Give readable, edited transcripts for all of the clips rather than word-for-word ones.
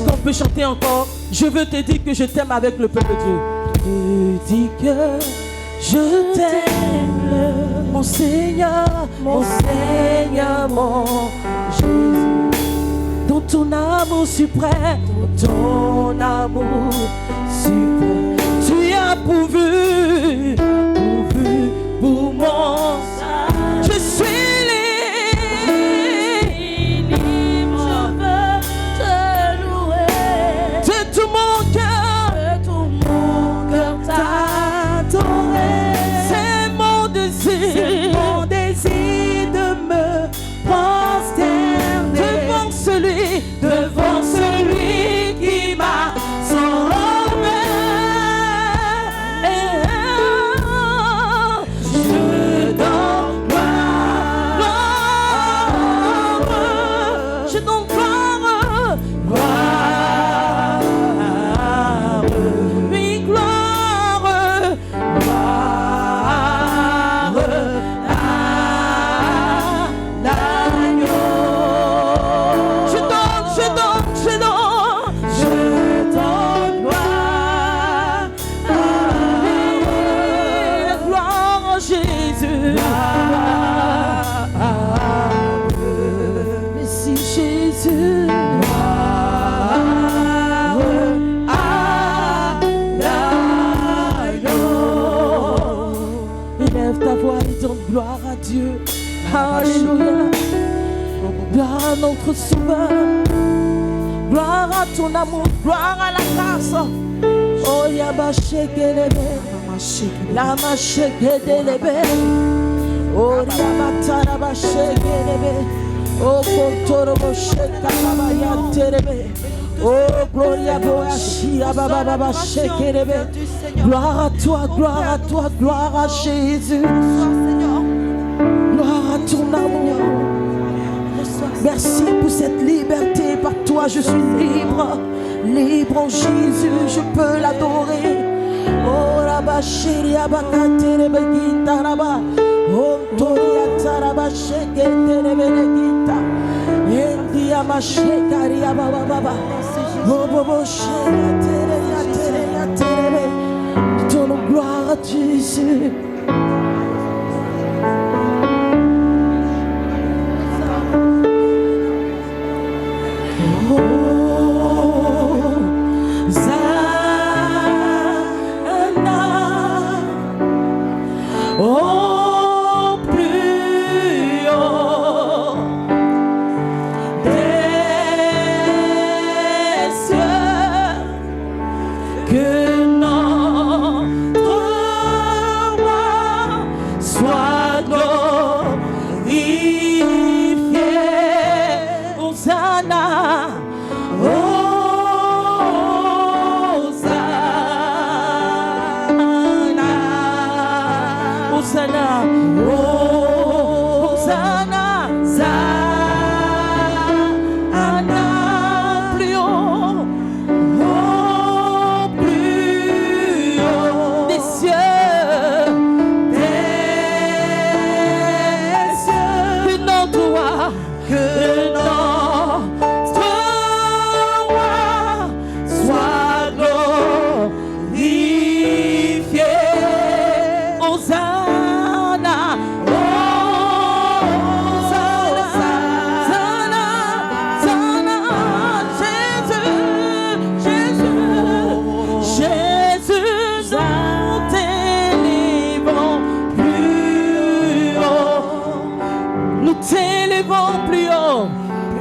Est-ce qu'on peut chanter encore? Je veux te dire que je t'aime avec le peuple de Dieu. Je dis que je t'aime, mon Seigneur, mon Seigneur, mon Jésus. Dans ton amour suprême, dans ton amour suprême, tu as pourvu pour mon salut. Je suis libre, je veux te louer. De tout mon cœur t'adorer. C'est mon désir de me prosterner devant celui qui m'a sauvé. Je donne gloire, je donne gloire, oui, gloire à l'agneau. Je donne gloire à Jésus. Merci Jésus. Élève ta voix et donne gloire à Dieu. Alléluia. Gloire à notre Sauveur. Gloire à ton amour. Gloire à la grâce. Oh Yabachekelebe. Lama shekelebe. Oh Yabatarabachekelebe. Oh Kontorobo shekalabayanterebe. Oh Gloria Boashia Baba shekelebe. Gloire à toi, gloire à Jésus. Gloire à ton amour. Merci pour cette liberté. Par toi je suis libre. Libre en Jésus, je peux l'adorer. Oh Rabba Shiria Bakaterebe Gitaraba. Oh Toria Taraba Sheketerebe Gita. Endia Mashekaria Baba Baba. Oh Bobo Sheketeria Terea Terebe. Ton gloire à Jésus. Oh, plus haut des cieux que notre roi soit glorifié. Hosanna, Hosanna, oh, Hosanna, Hosanna, plus haut, oh, plus haut des cieux, que notre roi, soit glorifié. Hosanna, t'élèvons plus haut,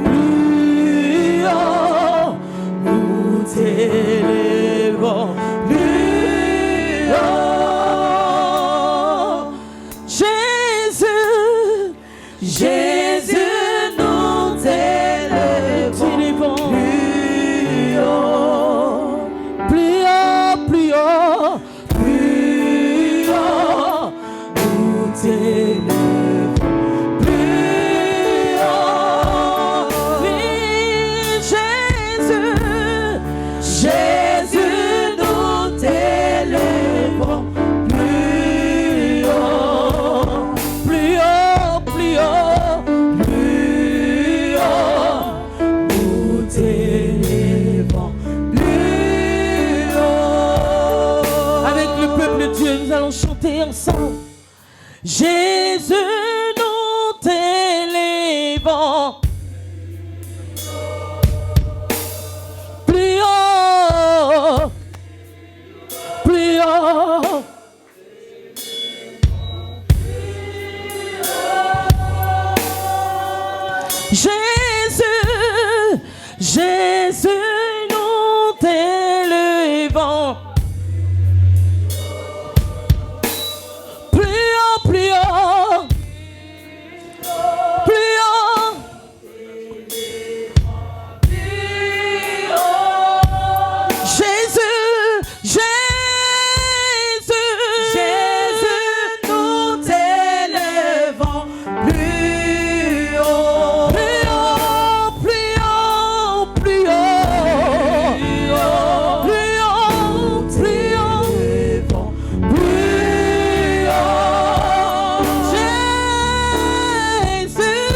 plus haut, nous t'élèvons plus haut. Jésus, Jésus, nous t'élèvons plus haut, plus haut, plus haut, plus haut, nous t'élèvons. Jésus, nous t'élèvons. Plus haut, plus haut. Jésus, Jésus, nous t'élèvons. Plus haut, plus haut, plus haut. Jésus, Jésus, Jésus, nous t'élèvons. Plus haut, plus haut, plus haut, plus haut, plus haut, plus haut, plus haut. Jésus,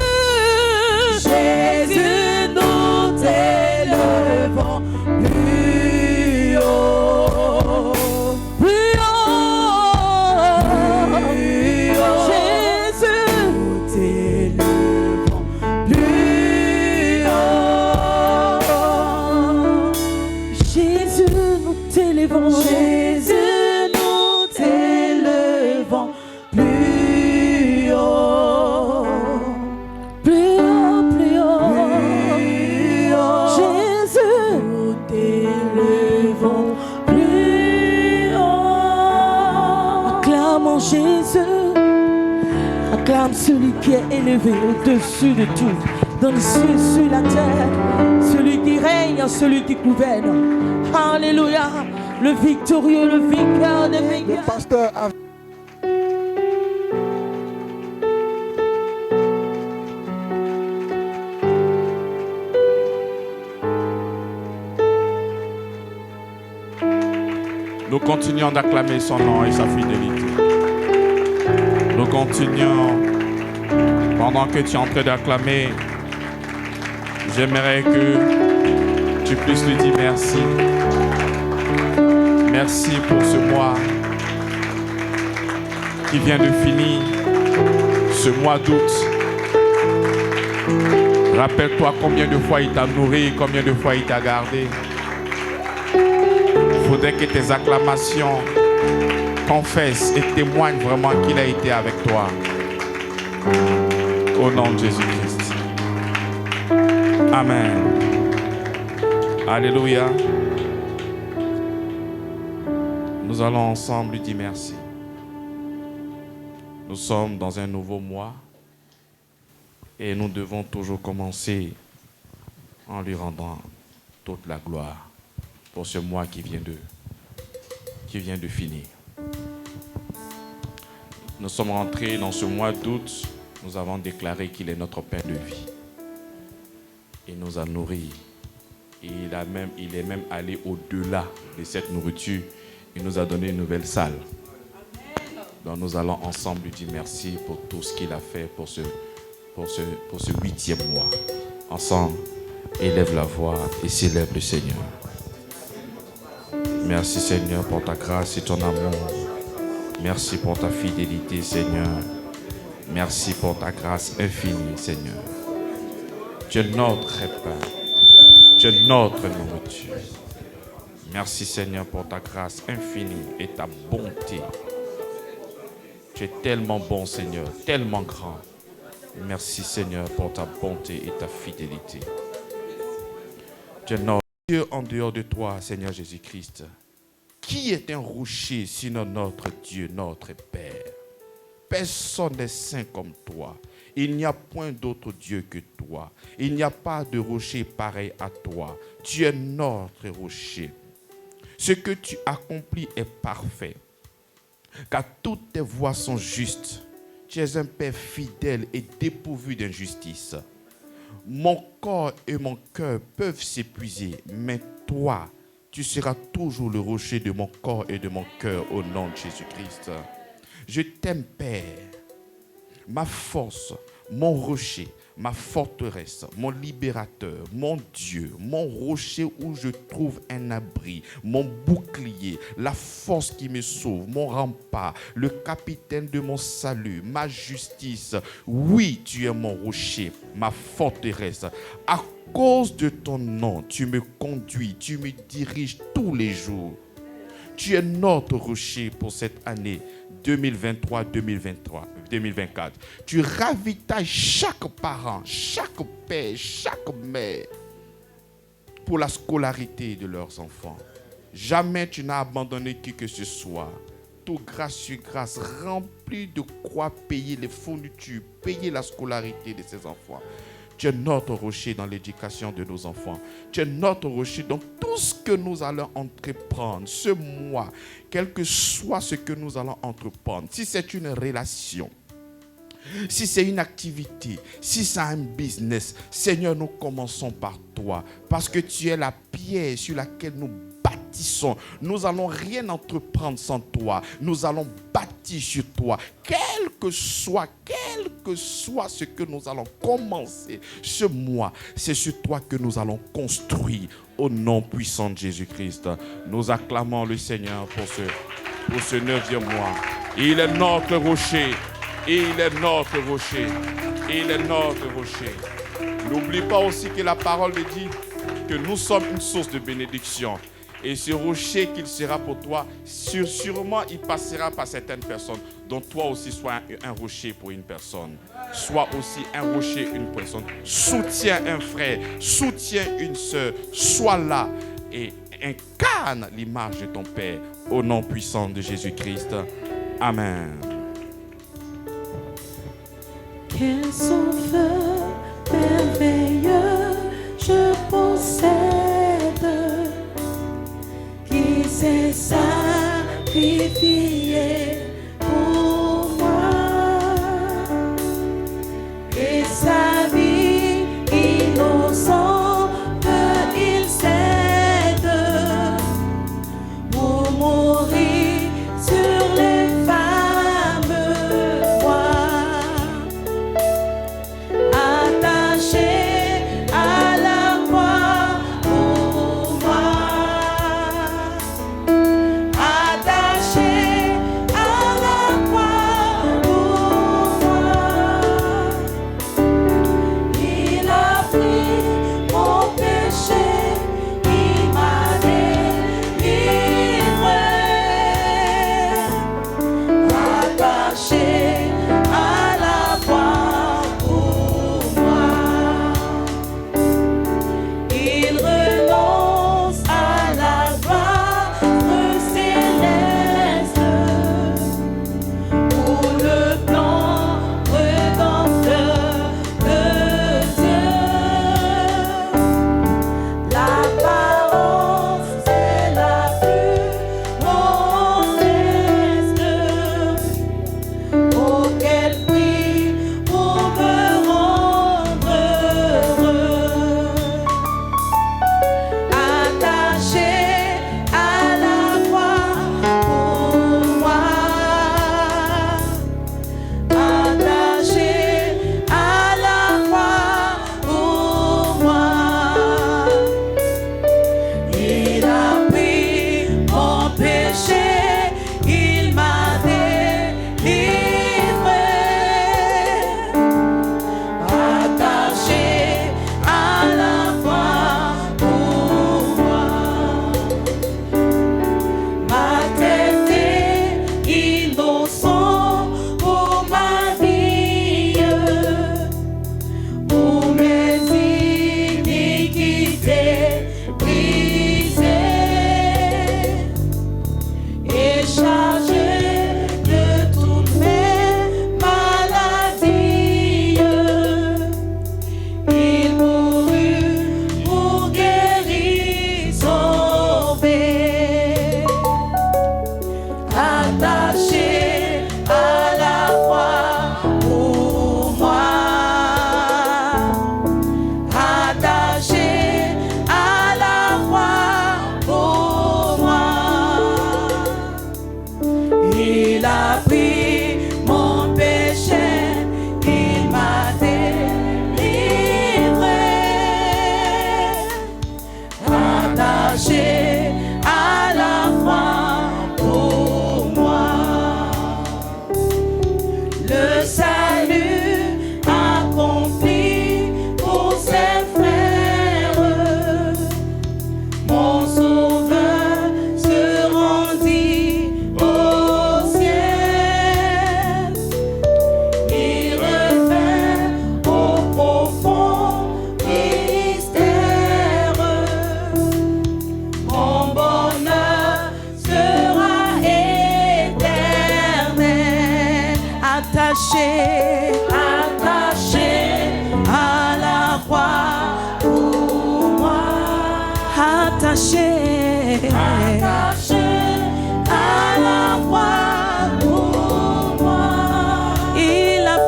Jésus, nous t'élèvons. Plus haut, plus haut, plus haut. Jésus, nous t'élèvons. Plus haut. Jésus, nous t'élèvons. Jésus, nous t'élèvons. Plus haut. Plus haut, plus haut. Jésus, nous t'élèvons. Plus haut. Acclamons Jésus. Acclame celui qui est élevé au-dessus de tout, dans les cieux, sur la terre, celui qui règne, celui qui gouverne. Alléluia, le victorieux, le vainqueur des vainqueurs. Le pasteur a... Nous continuons d'acclamer son nom et sa fidélité. Nous continuons, pendant que tu es en train d'acclamer, j'aimerais que tu puisses lui dire merci. Merci pour ce mois qui vient de finir, ce mois d'août. Rappelle-toi combien de fois il t'a nourri, combien de fois il t'a gardé. Il faudrait que tes acclamations confessent et témoignent vraiment qu'il a été avec toi. Au nom de Jésus-Christ. Amen. Alléluia. Nous allons ensemble lui dire merci. Nous sommes dans un nouveau mois et nous devons toujours commencer en lui rendant toute la gloire pour ce mois qui vient de finir. Nous sommes rentrés dans ce mois d'août, nous avons déclaré qu'il est notre pain de vie. Il nous a nourris. Et il est même allé au-delà de cette nourriture. Il nous a donné une nouvelle salle. Donc nous allons ensemble lui dire merci pour tout ce qu'il a fait pour ce 8e mois. Ensemble, élève la voix et célèbre le Seigneur. Merci Seigneur pour ta grâce et ton amour. Merci pour ta fidélité Seigneur. Merci pour ta grâce infinie Seigneur. Tu es notre pain. Tu es notre nourriture. Merci Seigneur pour ta grâce infinie et ta bonté. Tu es tellement bon Seigneur, tellement grand. Merci Seigneur pour ta bonté et ta fidélité. Tu es notre Dieu en dehors de toi Seigneur Jésus-Christ. Qui est un rocher sinon notre Dieu, notre Père? Personne n'est saint comme toi. Il n'y a point d'autre Dieu que toi. Il n'y a pas de rocher pareil à toi. Tu es notre rocher. Ce que tu accomplis est parfait, car toutes tes voies sont justes. Tu es un Père fidèle et dépourvu d'injustice. Mon corps et mon cœur peuvent s'épuiser, mais toi, tu seras toujours le rocher de mon corps et de mon cœur au nom de Jésus-Christ. Je t'aime, Père, ma force, mon rocher, ma forteresse, mon libérateur, mon Dieu, mon rocher où je trouve un abri, mon bouclier, la force qui me sauve, mon rempart, le capitaine de mon salut, ma justice. Oui, tu es mon rocher, ma forteresse. À cause de ton nom, tu me conduis, tu me diriges tous les jours. Tu es notre rocher pour cette année 2023-2024. Tu ravitailles chaque parent, chaque père, chaque mère pour la scolarité de leurs enfants. Jamais tu n'as abandonné qui que ce soit. Tout grâce sur grâce, rempli de quoi payer les fournitures, payer la scolarité de ses enfants. Tu es notre rocher dans l'éducation de nos enfants. Tu es notre rocher dans tout ce que nous allons entreprendre ce mois, quel que soit ce que nous allons entreprendre. Si c'est une relation, si c'est une activité, si c'est un business, Seigneur, nous commençons par toi. Parce que tu es la pierre sur laquelle nous bâtissons. Nous n'allons rien entreprendre sans toi. Nous allons bâtir sur toi. Quel que soit ce que nous allons commencer ce mois, c'est sur toi que nous allons construire au nom puissant de Jésus-Christ. Nous acclamons le Seigneur pour ce 9e mois. Il est notre rocher. Il est notre rocher. Il est notre rocher. N'oublie pas aussi que la parole dit que nous sommes une source de bénédiction. Et ce rocher qu'il sera pour toi, sûrement il passera par certaines personnes. Donc toi aussi, sois un rocher pour une personne. Sois aussi un rocher, une personne. Soutiens un frère, soutiens une sœur. Sois là et incarne l'image de ton Père. Au nom puissant de Jésus-Christ. Amen. Quel sauveur merveilleux je possède, qui s'est sacrifié pour moi, et sa vie innocente il cède pour mourir sur les fameux bois, attaché à la croix pour moi, attaché attaché, attaché à la croix pour moi. Il a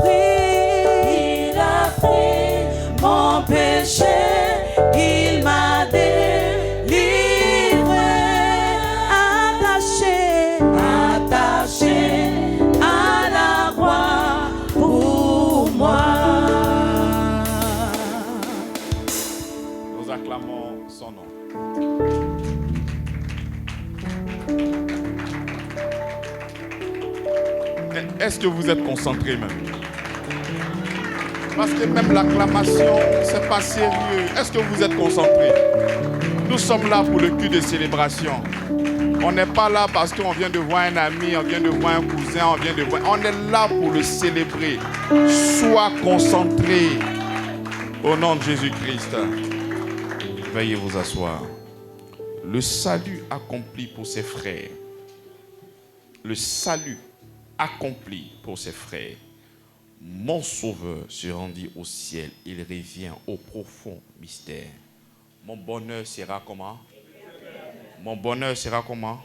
pris mon péché, il m'a délivré, attaché, attaché à la croix pour moi. Nous acclamons son nom. Est-ce que vous êtes concentrés même? Parce que même l'acclamation, c'est pas sérieux. Est-ce que vous êtes concentrés? Nous sommes là pour le culte de célébration. On n'est pas là parce qu'on vient de voir un ami, on vient de voir un cousin, on est là pour le célébrer. Sois concentré au nom de Jésus-Christ. Veuillez vous asseoir. Le salut accompli pour ses frères. Le salut accompli pour ses frères. Mon sauveur se rendit au ciel. Il revient au profond mystère. Mon bonheur sera comment? Mon bonheur sera comment?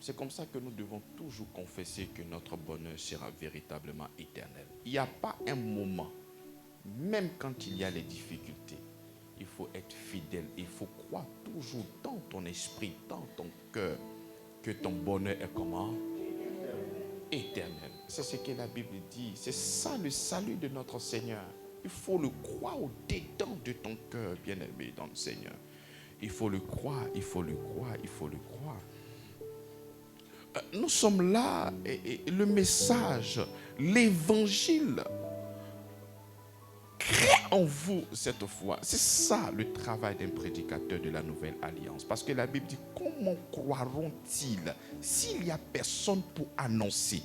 C'est comme ça que nous devons toujours confesser que notre bonheur sera véritablement éternel. Il n'y a pas un moment, même quand il y a les difficultés, il faut être fidèle. Il faut croire toujours dans ton esprit, dans ton cœur, que ton bonheur est comment? Éternel. C'est ce que la Bible dit. C'est ça le salut de notre Seigneur. Il faut le croire au-dedans de ton cœur, bien-aimé dans le Seigneur. Il faut le croire, il faut le croire, il faut le croire. Nous sommes là et le message, l'évangile crée en vous cette foi. C'est ça le travail d'un prédicateur de la nouvelle alliance. Parce que la Bible dit, comment croiront-ils s'il n'y a personne pour annoncer?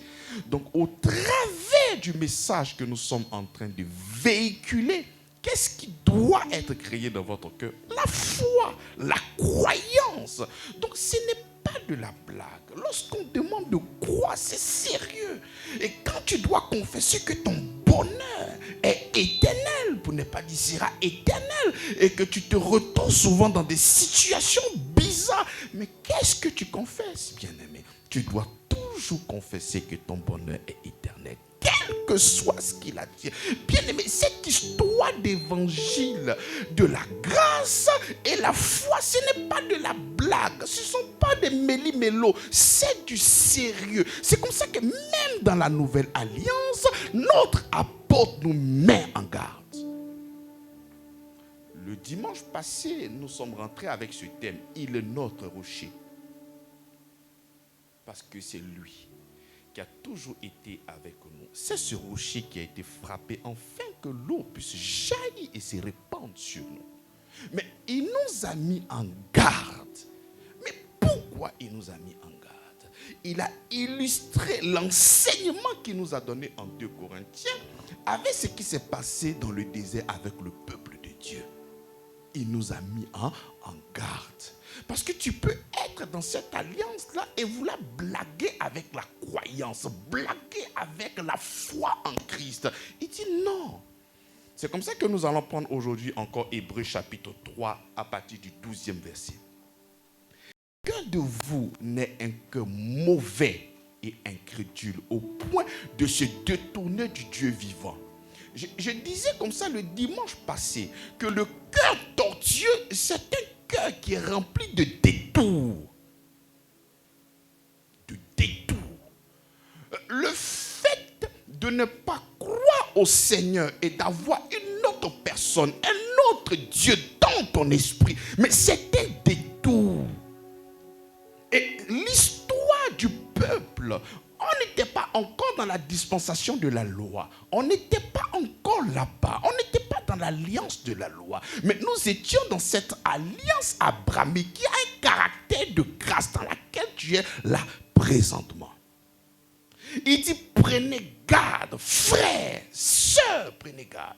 Donc au travers du message que nous sommes en train de véhiculer, qu'est-ce qui doit être créé dans votre cœur? La foi, la croyance. Donc ce n'est pas de la blague. Lorsqu'on demande de croire, c'est sérieux. Et quand tu dois confesser que ton bonheur est éternel, pour ne pas dire sera éternel, et que tu te retrouves souvent dans des situations bizarres, mais qu'est-ce que tu confesses, bien-aimé? Tu dois toujours confesser que ton bonheur est éternel, quel que soit ce qu'il a dit. Bien-aimé, cette histoire d'évangile, de la grâce et la foi, ce n'est pas de la blague, ce ne sont pas des méli-mélos, c'est du sérieux. C'est comme ça que même dans la nouvelle alliance, notre apôtre nous met en garde. Le dimanche passé, nous sommes rentrés avec ce thème, il est notre rocher. Parce que c'est lui qui a toujours été avec nous. C'est ce rocher qui a été frappé afin que l'eau puisse jaillir et se répandre sur nous. Mais il nous a mis en garde. Mais pourquoi il nous a mis en garde? Il a illustré l'enseignement qu'il nous a donné en 2 Corinthiens avec ce qui s'est passé dans le désert avec le peuple de Dieu. Il nous a mis en garde. Parce que tu peux être dans cette alliance-là et vouloir blaguer avec la croyance, blaguer avec la foi en Christ. Il dit non. C'est comme ça que nous allons prendre aujourd'hui encore Hébreux chapitre 3 à partir du 12e verset. Qu'un de vous n'est un cœur mauvais et incrédule au point de se détourner du Dieu vivant. Je disais comme ça le dimanche passé que le cœur tortueux, c'est un cœur qui est rempli de détours. De détours. Le fait de ne pas croire au Seigneur et d'avoir une autre personne, un autre Dieu dans ton esprit, mais c'est un détour. Et l'histoire du peuple, on n'était pas encore dans la dispensation de la loi. On n'était pas encore là-bas. On n'était pas dans l'alliance de la loi. Mais nous étions dans cette alliance abrahamique qui a un caractère de grâce dans laquelle tu es là présentement. Il dit, prenez garde, frères, sœurs, prenez garde,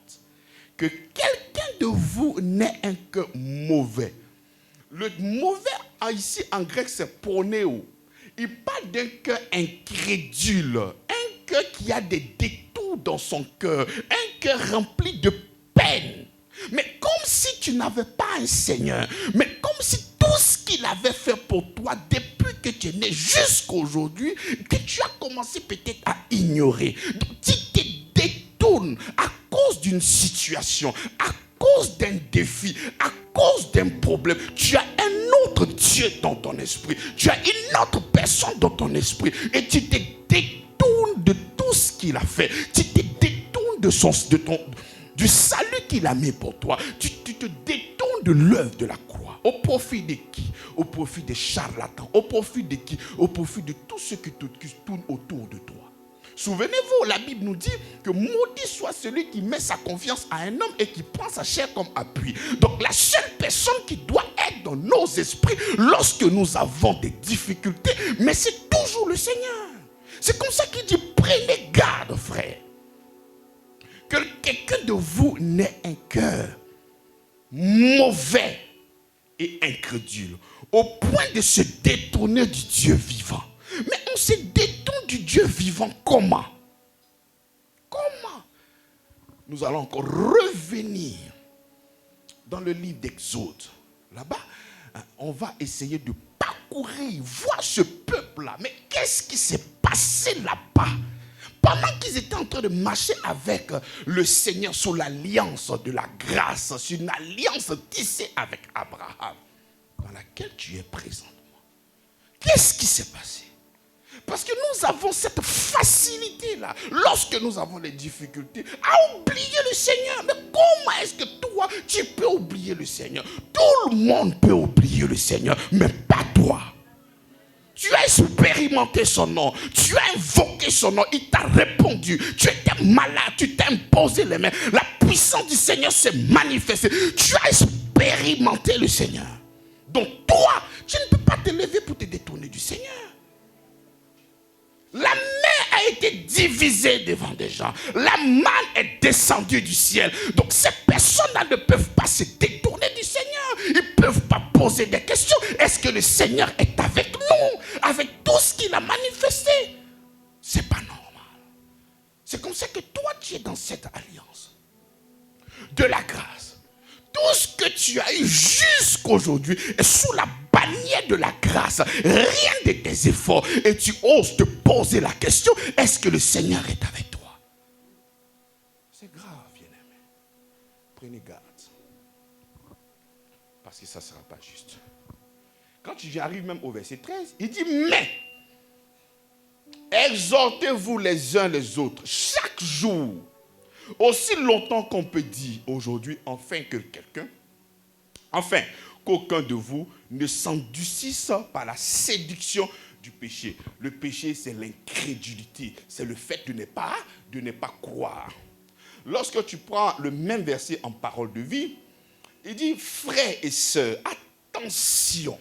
que quelqu'un de vous n'ait un cœur mauvais. Le mauvais, ici en grec, c'est pornéo. Il parle d'un cœur incrédule, un cœur qui a des détours dans son cœur, un cœur rempli de peine. Mais comme si tu n'avais pas un Seigneur, mais comme comme si tout ce qu'il avait fait pour toi depuis que tu es né jusqu'à aujourd'hui, que tu as commencé peut-être à ignorer. Donc tu te détournes à cause d'une situation, à cause d'un défi, à cause d'un problème. Tu as un autre Dieu dans ton esprit. Tu as une autre personne dans ton esprit. Et tu te détournes de tout ce qu'il a fait. Tu te détournes du salut qu'il a mis pour toi. Tu te détournes de l'œuvre de la croix. Au profit de qui? Au profit des charlatans. Au profit de qui? Au profit de tout ce qui tourne autour de toi. Souvenez-vous, la Bible nous dit que maudit soit celui qui met sa confiance à un homme et qui prend sa chair comme appui. Donc la seule personne qui doit être dans nos esprits lorsque nous avons des difficultés, mais c'est toujours le Seigneur. C'est comme ça qu'il dit, prenez garde, frère, que quelqu'un de vous n'ait un cœur mauvais et incrédule, au point de se détourner du Dieu vivant. Mais on se détourne du Dieu vivant comment? Comment? Nous allons encore revenir dans le livre d'Exode. Là-bas, on va essayer de parcourir, voir ce peuple-là. Mais qu'est-ce qui s'est passé là-bas? Pendant qu'ils étaient en train de marcher avec le Seigneur sur l'alliance de la grâce, sur une alliance tissée avec Abraham, dans laquelle tu es présentement. Qu'est-ce qui s'est passé? Parce que nous avons cette facilité-là, lorsque nous avons les difficultés, à oublier le Seigneur. Mais comment est-ce que toi, tu peux oublier le Seigneur? Tout le monde peut oublier le Seigneur, mais pas toi. Tu as expérimenté son nom, tu as invoqué son nom, il t'a répondu. Tu étais malade, tu t'es imposé les mains. La puissance du Seigneur s'est manifestée. Tu as expérimenté le Seigneur. Donc toi, tu ne peux pas te lever pour te détourner du Seigneur. La mer a été divisée devant des gens. La manne est descendue du ciel. Donc ces personnes-là ne peuvent pas se détourner du Seigneur. Ils ne peuvent pas poser des questions. Est-ce que le Seigneur est avec nous? Avec tout ce qu'il a manifesté? C'est pas normal. C'est comme ça que toi tu es dans cette alliance de la grâce. Tout ce que tu as eu jusqu'aujourd'hui est sous la bannière de la grâce. Rien de tes efforts. Et tu oses te poser la question, est-ce que le Seigneur est avec toi? C'est grave, bien-aimé. Prenez garde. Parce que ça ne sera pas juste. Quand j'arrive même au verset 13, il dit, mais exhortez-vous les uns les autres chaque jour. Aussi longtemps qu'on peut dire aujourd'hui, afin qu'aucun de vous ne s'endurcisse par la séduction du péché. Le péché, c'est l'incrédulité, c'est le fait de ne pas croire. Lorsque tu prends le même verset en parole de vie, il dit, frères et sœurs, attention,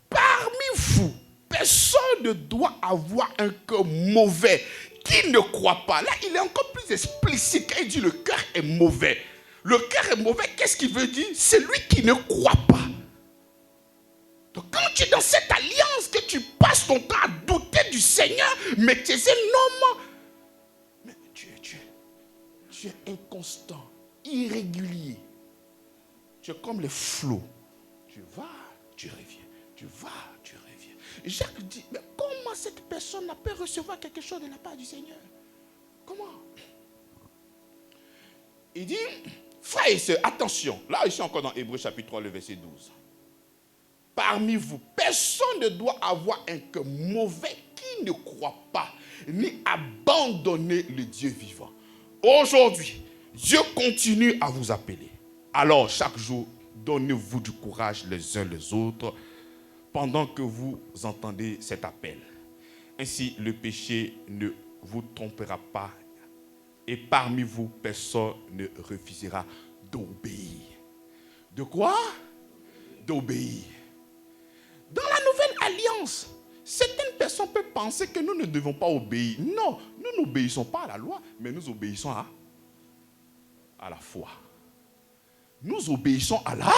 parmi vous, personne ne doit avoir un cœur mauvais qui ne croit pas. Là, il est encore plus explicite quand il dit le cœur est mauvais. Le cœur est mauvais, qu'est-ce qu'il veut dire? C'est lui qui ne croit pas. Donc quand tu es dans cette alliance, que tu passes ton temps à douter du Seigneur, mais tu es un homme, mais tu es inconstant, irrégulier. Tu es comme les flots. Tu vas, tu reviens. Tu vas, tu reviens. Jacques dit, mais comment cette personne peut recevoir quelque chose de la part du Seigneur? Comment? Il dit, frères et sœurs, attention. Là, je suis encore dans Hébreux chapitre 3, le verset 12. Parmi vous, personne ne doit avoir un cœur mauvais qui ne croit pas, ni abandonner le Dieu vivant. Aujourd'hui, Dieu continue à vous appeler. Alors, chaque jour, donnez-vous du courage les uns les autres pendant que vous entendez cet appel. Ainsi, le péché ne vous trompera pas et parmi vous, personne ne refusera d'obéir. De quoi? D'obéir. Dans la nouvelle alliance, certaines personnes peuvent penser que nous ne devons pas obéir. Non, nous n'obéissons pas à la loi, mais nous obéissons à la foi. Nous obéissons à la...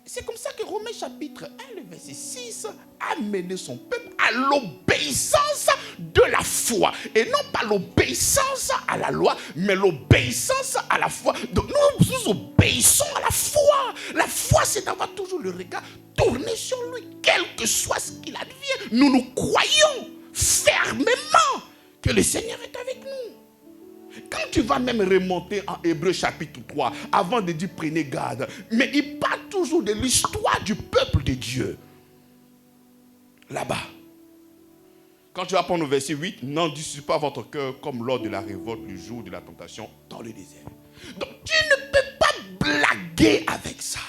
C'est comme ça que Romains chapitre 1, le verset 6, a mené son peuple à l'obéissance de la foi. Et non pas l'obéissance à la loi, mais l'obéissance à la foi. Donc nous obéissons à la foi. La foi, c'est d'avoir toujours toujours le regard tourné sur lui, quel que soit ce qu'il advienne. Nous croyons fermement que le Seigneur est avec nous. Quand tu vas même remonter en Hébreux chapitre 3, avant de dire prenez garde, mais il parle toujours de l'histoire du peuple de Dieu. Là-bas. Quand tu vas prendre le verset 8, n'endurcissez pas votre cœur comme lors de la révolte, le jour de la tentation dans le désert. Donc tu ne peux pas blaguer avec ça.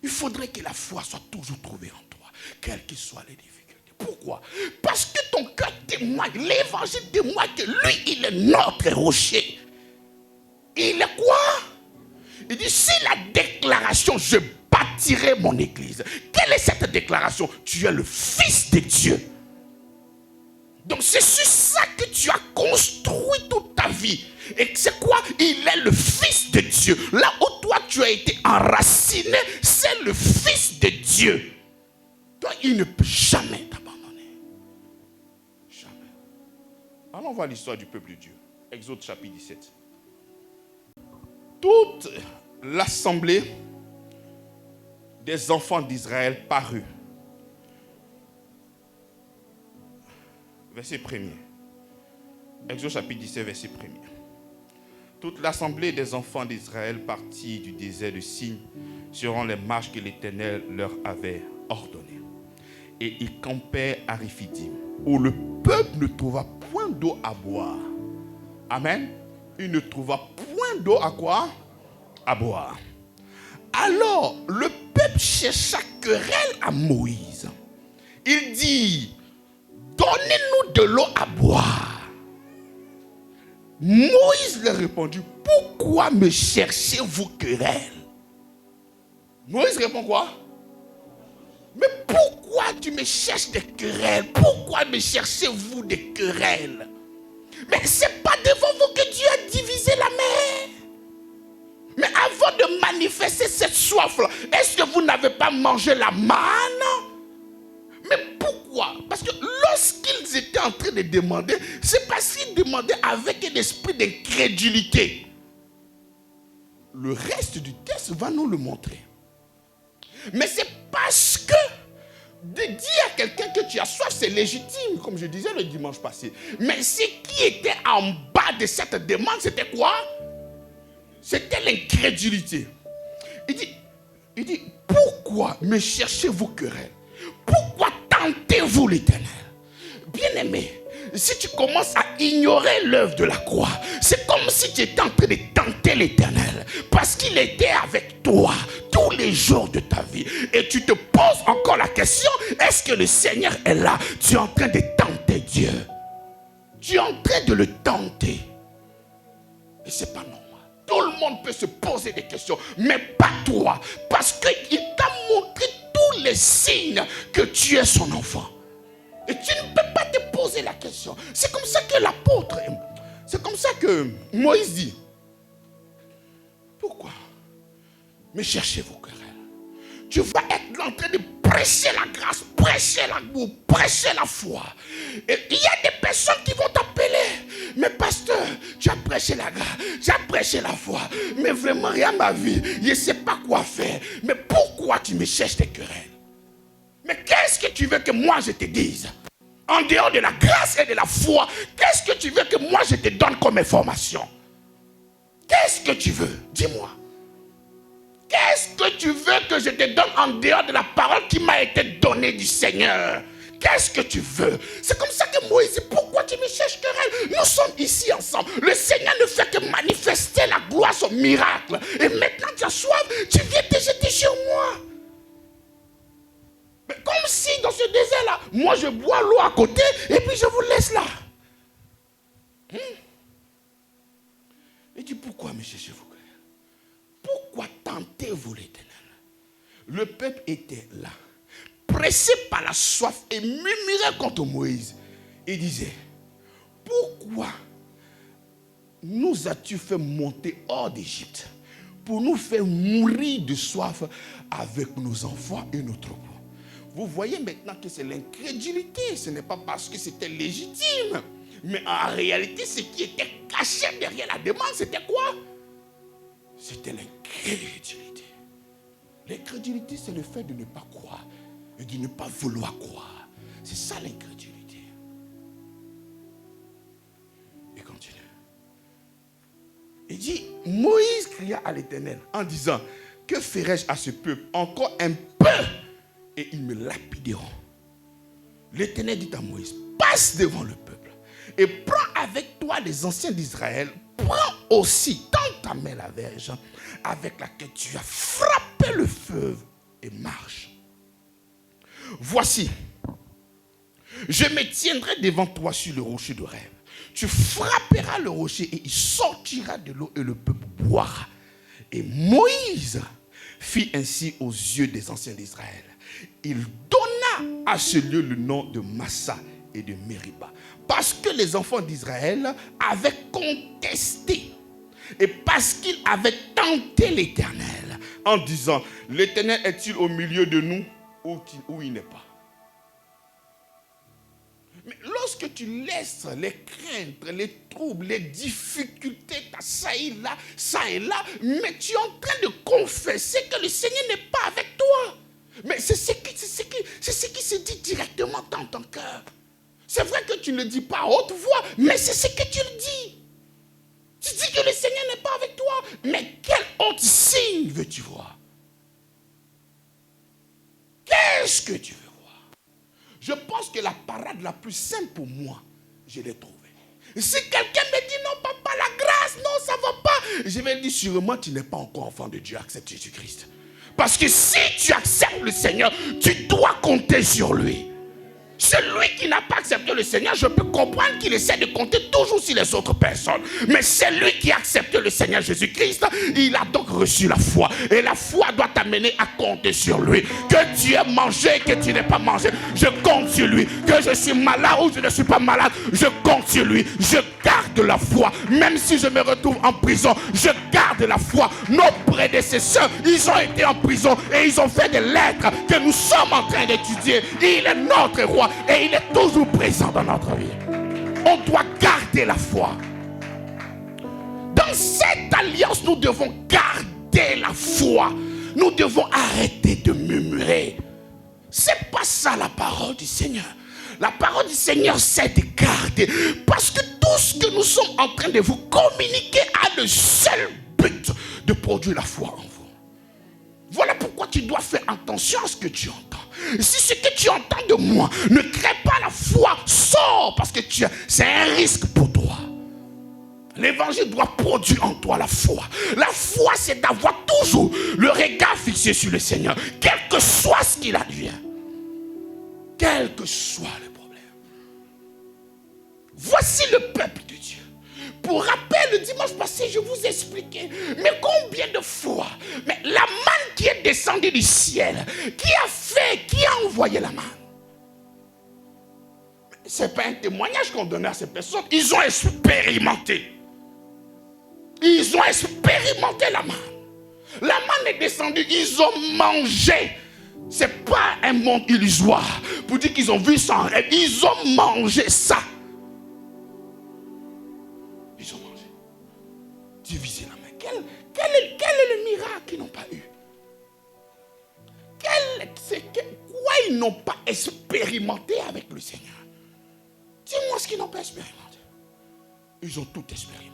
Il faudrait que la foi soit toujours trouvée en toi, quelles que soient les difficultés. Pourquoi? Parce que ton cœur témoigne, l'évangile témoigne que lui, il est notre rocher. Il est quoi? Il dit, si la déclaration, je bâtirai mon église. Quelle est cette déclaration? Tu es le Fils de Dieu. Donc c'est sur ça que tu as construit toute ta vie. Et c'est quoi? Il est le Fils de Dieu. Là où toi tu as été enraciné, c'est le Fils de Dieu. Toi, il ne peut jamais t'abandonner. Jamais. Allons voir l'histoire du peuple de Dieu. Exode chapitre 17. Toute l'assemblée des enfants d'Israël parut. Verset 1er. Exode chapitre 17, verset 1er. Toute l'assemblée des enfants d'Israël partit du désert de Sin selon les marches que l'Éternel leur avait ordonnées. Et ils campèrent à Riphidim, où le peuple ne trouva point d'eau à boire. Amen. Il ne trouva point d'eau à quoi? À boire. Alors, le peuple chercha querelle à Moïse. Il dit, donnez-nous de l'eau à boire. Moïse leur répondit, pourquoi me cherchez-vous querelle? Moïse répond quoi? Mais pourquoi tu me cherches des querelles? Pourquoi me cherchez-vous des querelles? Mais c'est pas devant vous que Dieu a divisé la mer. Mais avant de manifester cette soif-là, est-ce que vous n'avez pas mangé la manne? Mais pourquoi? Parce que lorsqu'ils étaient en train de demander, c'est parce qu'ils demandaient avec un esprit d'incrédulité. Le reste du texte va nous le montrer. Mais c'est parce que de dire à quelqu'un que tu as soif, c'est légitime, comme je disais le dimanche passé. Mais ce qui était en bas de cette demande, c'était quoi? C'était l'incrédulité. Il dit, pourquoi me cherchez-vous querelle? Pourquoi tentez-vous l'Éternel? Bien-aimé, si tu commences à ignorer l'œuvre de la croix, c'est comme si tu étais en train de tenter l'Éternel. Parce qu'il était avec toi tous les jours de ta vie. Et tu te poses encore la question, est-ce que le Seigneur est là? Tu es en train de tenter Dieu. Tu es en train de le tenter. Et ce n'est pas normal. Tout le monde peut se poser des questions, mais pas toi. Parce qu'il t'a montré tous les signes que tu es son enfant. Et tu ne peux pas te poser la question. C'est comme ça que l'apôtre, c'est comme ça que Moïse dit, pourquoi me cherchez-vous querelle? Tu vas être en train de prêcher la grâce, prêcher l'amour, prêcher la foi. Et il y a des personnes qui vont t'appeler. Mais pasteur, tu as prêché la grâce, tu as prêché la foi. Mais vraiment, rien ma vie, je ne sais pas quoi faire. Mais pourquoi tu me cherches des querelles? Mais qu'est-ce que tu veux que moi je te dise? En dehors de la grâce et de la foi, qu'est-ce que tu veux que moi je te donne comme information? Qu'est-ce que tu veux? Dis-moi. Qu'est-ce que tu veux que je te donne en dehors de la parole qui m'a été donnée du Seigneur? Qu'est-ce que tu veux? C'est comme ça que Moïse dit, pourquoi tu me cherches querelle? Nous sommes ici ensemble. Le Seigneur ne fait que manifester la gloire, son miracle. Et maintenant tu as soif, tu viens te jeter sur moi. Mais comme si dans ce désert-là, moi je bois l'eau à côté et puis je vous laisse là. Il dit, pourquoi me cherchez-vous? Pourquoi tentez-vous l'Éternel? Le peuple était là, pressé par la soif et murmurait contre Moïse. Il disait, pourquoi nous as-tu fait monter hors d'Égypte pour nous faire mourir de soif avec nos enfants et nos troupeaux? Vous voyez maintenant que c'est l'incrédulité. Ce n'est pas parce que c'était légitime. Mais en réalité, ce qui était caché derrière la demande, c'était quoi? C'était l'incrédulité. L'incrédulité, c'est le fait de ne pas croire et de ne pas vouloir croire. C'est ça l'incrédulité. Et continue. Il dit, Moïse cria à l'Éternel en disant, que ferai-je à ce peuple? Encore un peu et ils me lapideront. L'Éternel dit à Moïse, passe devant le peuple et prends avec toi les anciens d'Israël. Prends aussi dans ta main la verge avec laquelle tu as frappé le feu et marche. Voici, je me tiendrai devant toi sur le rocher de rêve. Tu frapperas le rocher et il sortira de l'eau et le peuple boira. Et Moïse fit ainsi aux yeux des anciens d'Israël. Il donna à ce lieu le nom de Massa et de Mériba. Parce que les enfants d'Israël avaient contesté et parce qu'ils avaient tenté l'Éternel en disant, l'Éternel est-il au milieu de nous ou il n'est pas? Mais lorsque tu laisses les craintes, les troubles, les difficultés t'assaillir là, ça et là, mais tu es en train de confesser que le Seigneur n'est pas avec toi. Mais c'est ce qui se dit directement dans ton cœur. C'est vrai que tu ne le dis pas à haute voix, mais c'est ce que tu le dis. Tu dis que le Seigneur n'est pas avec toi, mais quel autre signe veux-tu voir? Qu'est-ce que tu veux? Je pense que la parade la plus simple pour moi, je l'ai trouvée. Si quelqu'un me dit non, papa, la grâce, non, ça ne va pas, je vais dire sûrement tu n'es pas encore enfant de Dieu, accepte Jésus-Christ. Parce que si tu acceptes le Seigneur, tu dois compter sur lui. Celui qui n'a pas accepté le Seigneur, je peux comprendre qu'il essaie de compter toujours sur les autres personnes. Mais celui qui a accepté le Seigneur Jésus-Christ, il a donc reçu la foi. Et la foi doit t'amener à compter sur lui. Que tu aies mangé, que tu n'aies pas mangé, je compte sur lui. Que je suis malade ou je ne suis pas malade, je compte sur lui. Je garde la foi. Même si je me retrouve en prison, je garde la foi. Nos prédécesseurs, ils ont été en prison et ils ont fait des lettres que nous sommes en train d'étudier. Il est notre roi. Et il est toujours présent dans notre vie. On doit garder la foi. Dans cette alliance, nous devons garder la foi. Nous devons arrêter de murmurer. C'est pas ça la parole du Seigneur. La parole du Seigneur, c'est de garder. Parce que tout ce que nous sommes en train de vous communiquer a le seul but de produire la foi en vous. Voilà pourquoi tu dois faire attention à ce que tu entends. Si ce que tu entends de moi ne crée pas la foi, sors parce que c'est un risque pour toi. L'évangile doit produire en toi la foi. La foi, c'est d'avoir toujours le regard fixé sur le Seigneur, quel que soit ce qu'il advient. Quel que soit le problème. Voici le peuple de Dieu. Pour rappel, le dimanche passé, je vous ai expliqué, mais combien de fois, mais la manne qui est descendue du ciel, qui a envoyé la manne? Ce n'est pas un témoignage qu'on donnait à ces personnes, ils ont expérimenté. Ils ont expérimenté la manne. La manne est descendue, ils ont mangé. Ce n'est pas un monde illusoire pour dire qu'ils ont vu ça en rêve, ils ont mangé ça. Ils ont mangé. Diviser la main. Quel est le miracle qu'ils n'ont pas eu? Quoi ils n'ont pas expérimenté avec le Seigneur? Dis-moi ce qu'ils n'ont pas expérimenté. Ils ont tout expérimenté.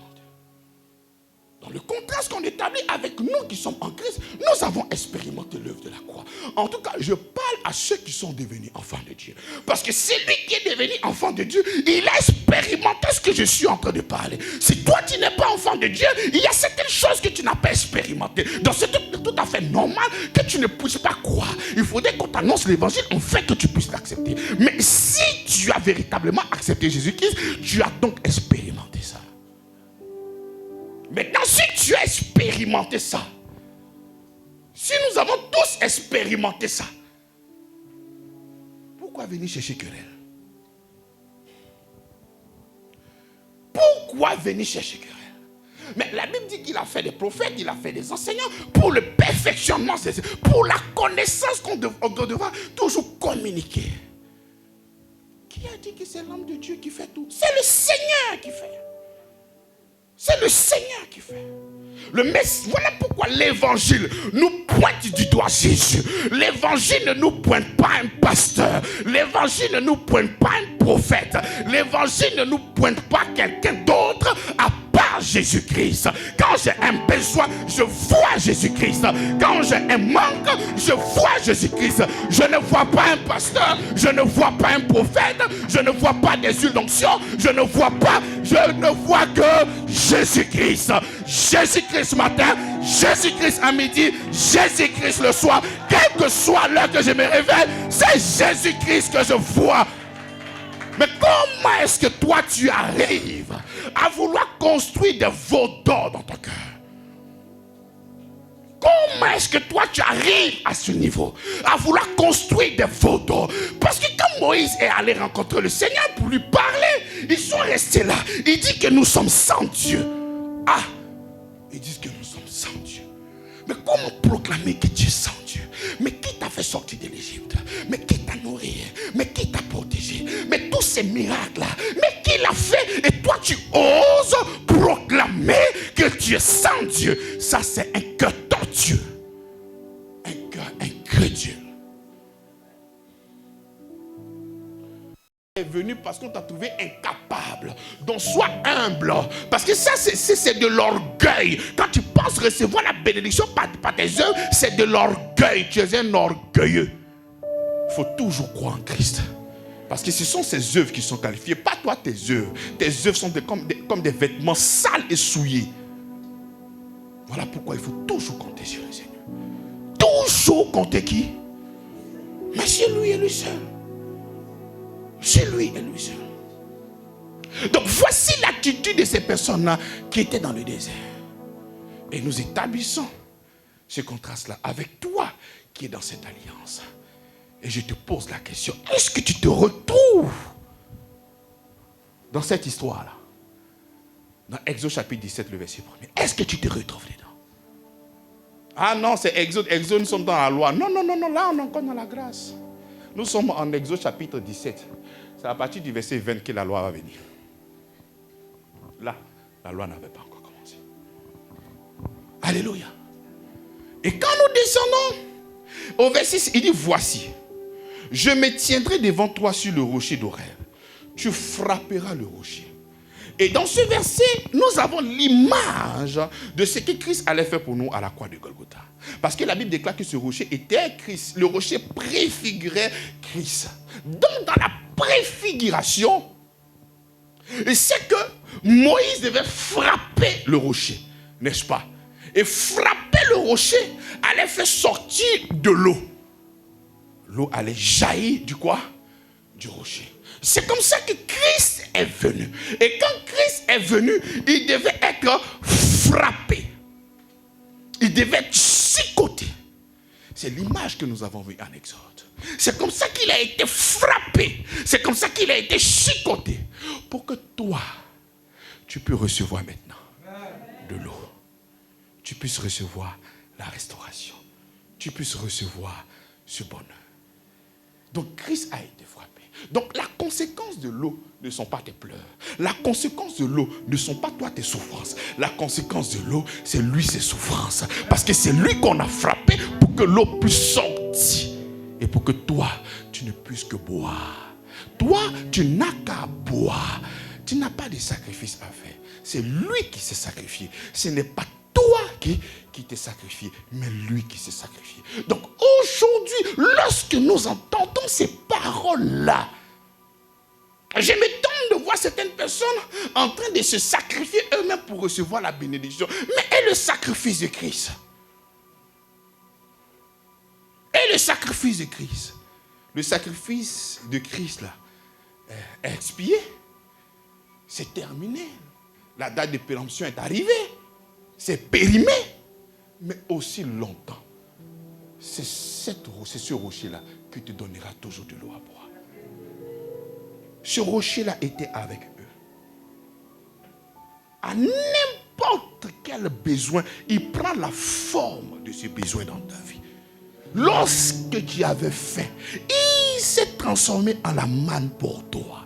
Dans le contraste qu'on établit avec nous qui sommes en Christ, nous avons expérimenté l'œuvre de la croix. En tout cas, je parle à ceux qui sont devenus enfants de Dieu. Parce que celui qui est devenu enfant de Dieu, il a expérimenté ce que je suis en train de parler. Si toi tu n'es pas enfant de Dieu, il y a certaines choses que tu n'as pas expérimentées. Donc c'est tout à fait normal que tu ne puisses pas croire. Il faudrait qu'on t'annonce l'évangile en fait que tu puisses l'accepter. Mais si tu as véritablement accepté Jésus-Christ, tu as donc expérimenté ça. Maintenant, si tu as expérimenté ça, si nous avons tous expérimenté ça, pourquoi venir chercher querelle? Pourquoi venir chercher querelle? Mais la Bible dit qu'il a fait des prophètes, il a fait des enseignants pour le perfectionnement, pour la connaissance qu'on devra toujours communiquer. Qui a dit que c'est l'homme de Dieu qui fait tout? C'est le Seigneur qui fait. C'est le Seigneur qui fait. Voilà pourquoi l'évangile nous pointe du doigt Jésus. L'évangile ne nous pointe pas un pasteur. L'évangile ne nous pointe pas un prophète. L'évangile ne nous pointe pas quelqu'un d'autre à part Jésus-Christ. Quand j'ai un besoin, je vois Jésus-Christ. Quand j'ai un manque, je vois Jésus-Christ. Je ne vois pas un pasteur, je ne vois pas un prophète, je ne vois pas des huiles d'onction, je ne vois que Jésus-Christ. Jésus-Christ ce matin, Jésus-Christ à midi, Jésus-Christ le soir. Quelle que soit l'heure que je me réveille, c'est Jésus-Christ que je vois. Mais comment est-ce que toi tu arrives à vouloir construire des veaux d'or dans ton cœur? Comment est-ce que toi tu arrives à ce niveau, à vouloir construire des veaux d'or? Parce que quand Moïse est allé rencontrer le Seigneur pour lui parler, ils sont restés là. Il dit que nous sommes sans Dieu. Ah, ils disent que nous sommes sans Dieu. Mais comment proclamer que tu es sans Dieu? Mais qui t'a fait sortir de l'Égypte? Mais qui t'a nourri? Mais qui t'a protégé? Mais tous ces miracles-là, mais qui l'a fait? Et toi tu oses proclamer que tu es sans Dieu. Ça c'est un cœur tortueux. Un cœur incrédule. Est venu parce qu'on t'a trouvé incapable. Donc sois humble. Parce que ça c'est de l'orgueil. Quand tu penses recevoir la bénédiction par tes œuvres, c'est de l'orgueil. Tu es un orgueilleux. Il faut toujours croire en Christ. Parce que ce sont ses œuvres qui sont qualifiées. Pas toi tes œuvres. Tes œuvres sont comme des vêtements sales et souillés. Voilà pourquoi il faut toujours compter sur le Seigneur. Toujours compter qui? Mais c'est lui et lui seul. C'est lui et lui seul. Donc voici l'attitude de ces personnes-là qui étaient dans le désert. Et nous établissons ce contraste-là avec toi qui es dans cette alliance. Et je te pose la question, est-ce que tu te retrouves dans cette histoire-là? Dans Exode chapitre 17, le verset 1er. Est-ce que tu te retrouves dedans? Ah non, c'est Exode. Exode, nous sommes dans la loi. Non, là on est encore dans la grâce. Nous sommes en Exode chapitre 17. C'est à partir du verset 20 que la loi va venir. Là, la loi n'avait pas encore commencé. Alléluia. Et quand nous descendons au verset 6, il dit, voici, je me tiendrai devant toi sur le rocher d'Horeb. Tu frapperas le rocher. Et dans ce verset, nous avons l'image de ce que Christ allait faire pour nous à la croix de Golgotha. Parce que la Bible déclare que ce rocher était Christ. Le rocher préfigurait Christ. Donc dans la préfiguration, c'est que Moïse devait frapper le rocher, n'est-ce pas? Et frapper le rocher allait faire sortir de l'eau. L'eau allait jaillir du quoi? Du rocher. C'est comme ça que Christ est venu. Et quand Christ est venu, il devait être frappé. Il devait être chicoté. C'est l'image que nous avons vue en Exode. C'est comme ça qu'il a été frappé. C'est comme ça qu'il a été chicoté. Pour que toi, tu puisses recevoir maintenant de l'eau. Tu puisses recevoir la restauration. Tu puisses recevoir ce bonheur. Donc Christ a été frappé. Donc la conséquence de l'eau ne sont pas tes pleurs. La conséquence de l'eau ne sont pas toi tes souffrances. La conséquence de l'eau, c'est lui ses souffrances. Parce que c'est lui qu'on a frappé pour que l'eau puisse sortir. Et pour que toi, tu ne puisses que boire. Toi, tu n'as qu'à boire. Tu n'as pas de sacrifice à faire. C'est lui qui s'est sacrifié. Ce n'est pas toi qui t'es sacrifié, mais lui qui s'est sacrifié. Donc aujourd'hui, lorsque nous entendons ces paroles-là, je m'étonne de voir certaines personnes en train de se sacrifier eux-mêmes pour recevoir la bénédiction. Mais est le sacrifice de Christ? Et le sacrifice de Christ? Le sacrifice de Christ là est expié. C'est terminé. La date de péremption est arrivée. C'est périmé. Mais aussi longtemps. C'est ce rocher-là qui te donnera toujours de l'eau à boire. Ce rocher-là était avec eux. À n'importe quel besoin, il prend la forme de ce besoin dans ta vie. Lorsque tu avais faim, il s'est transformé en la manne pour toi.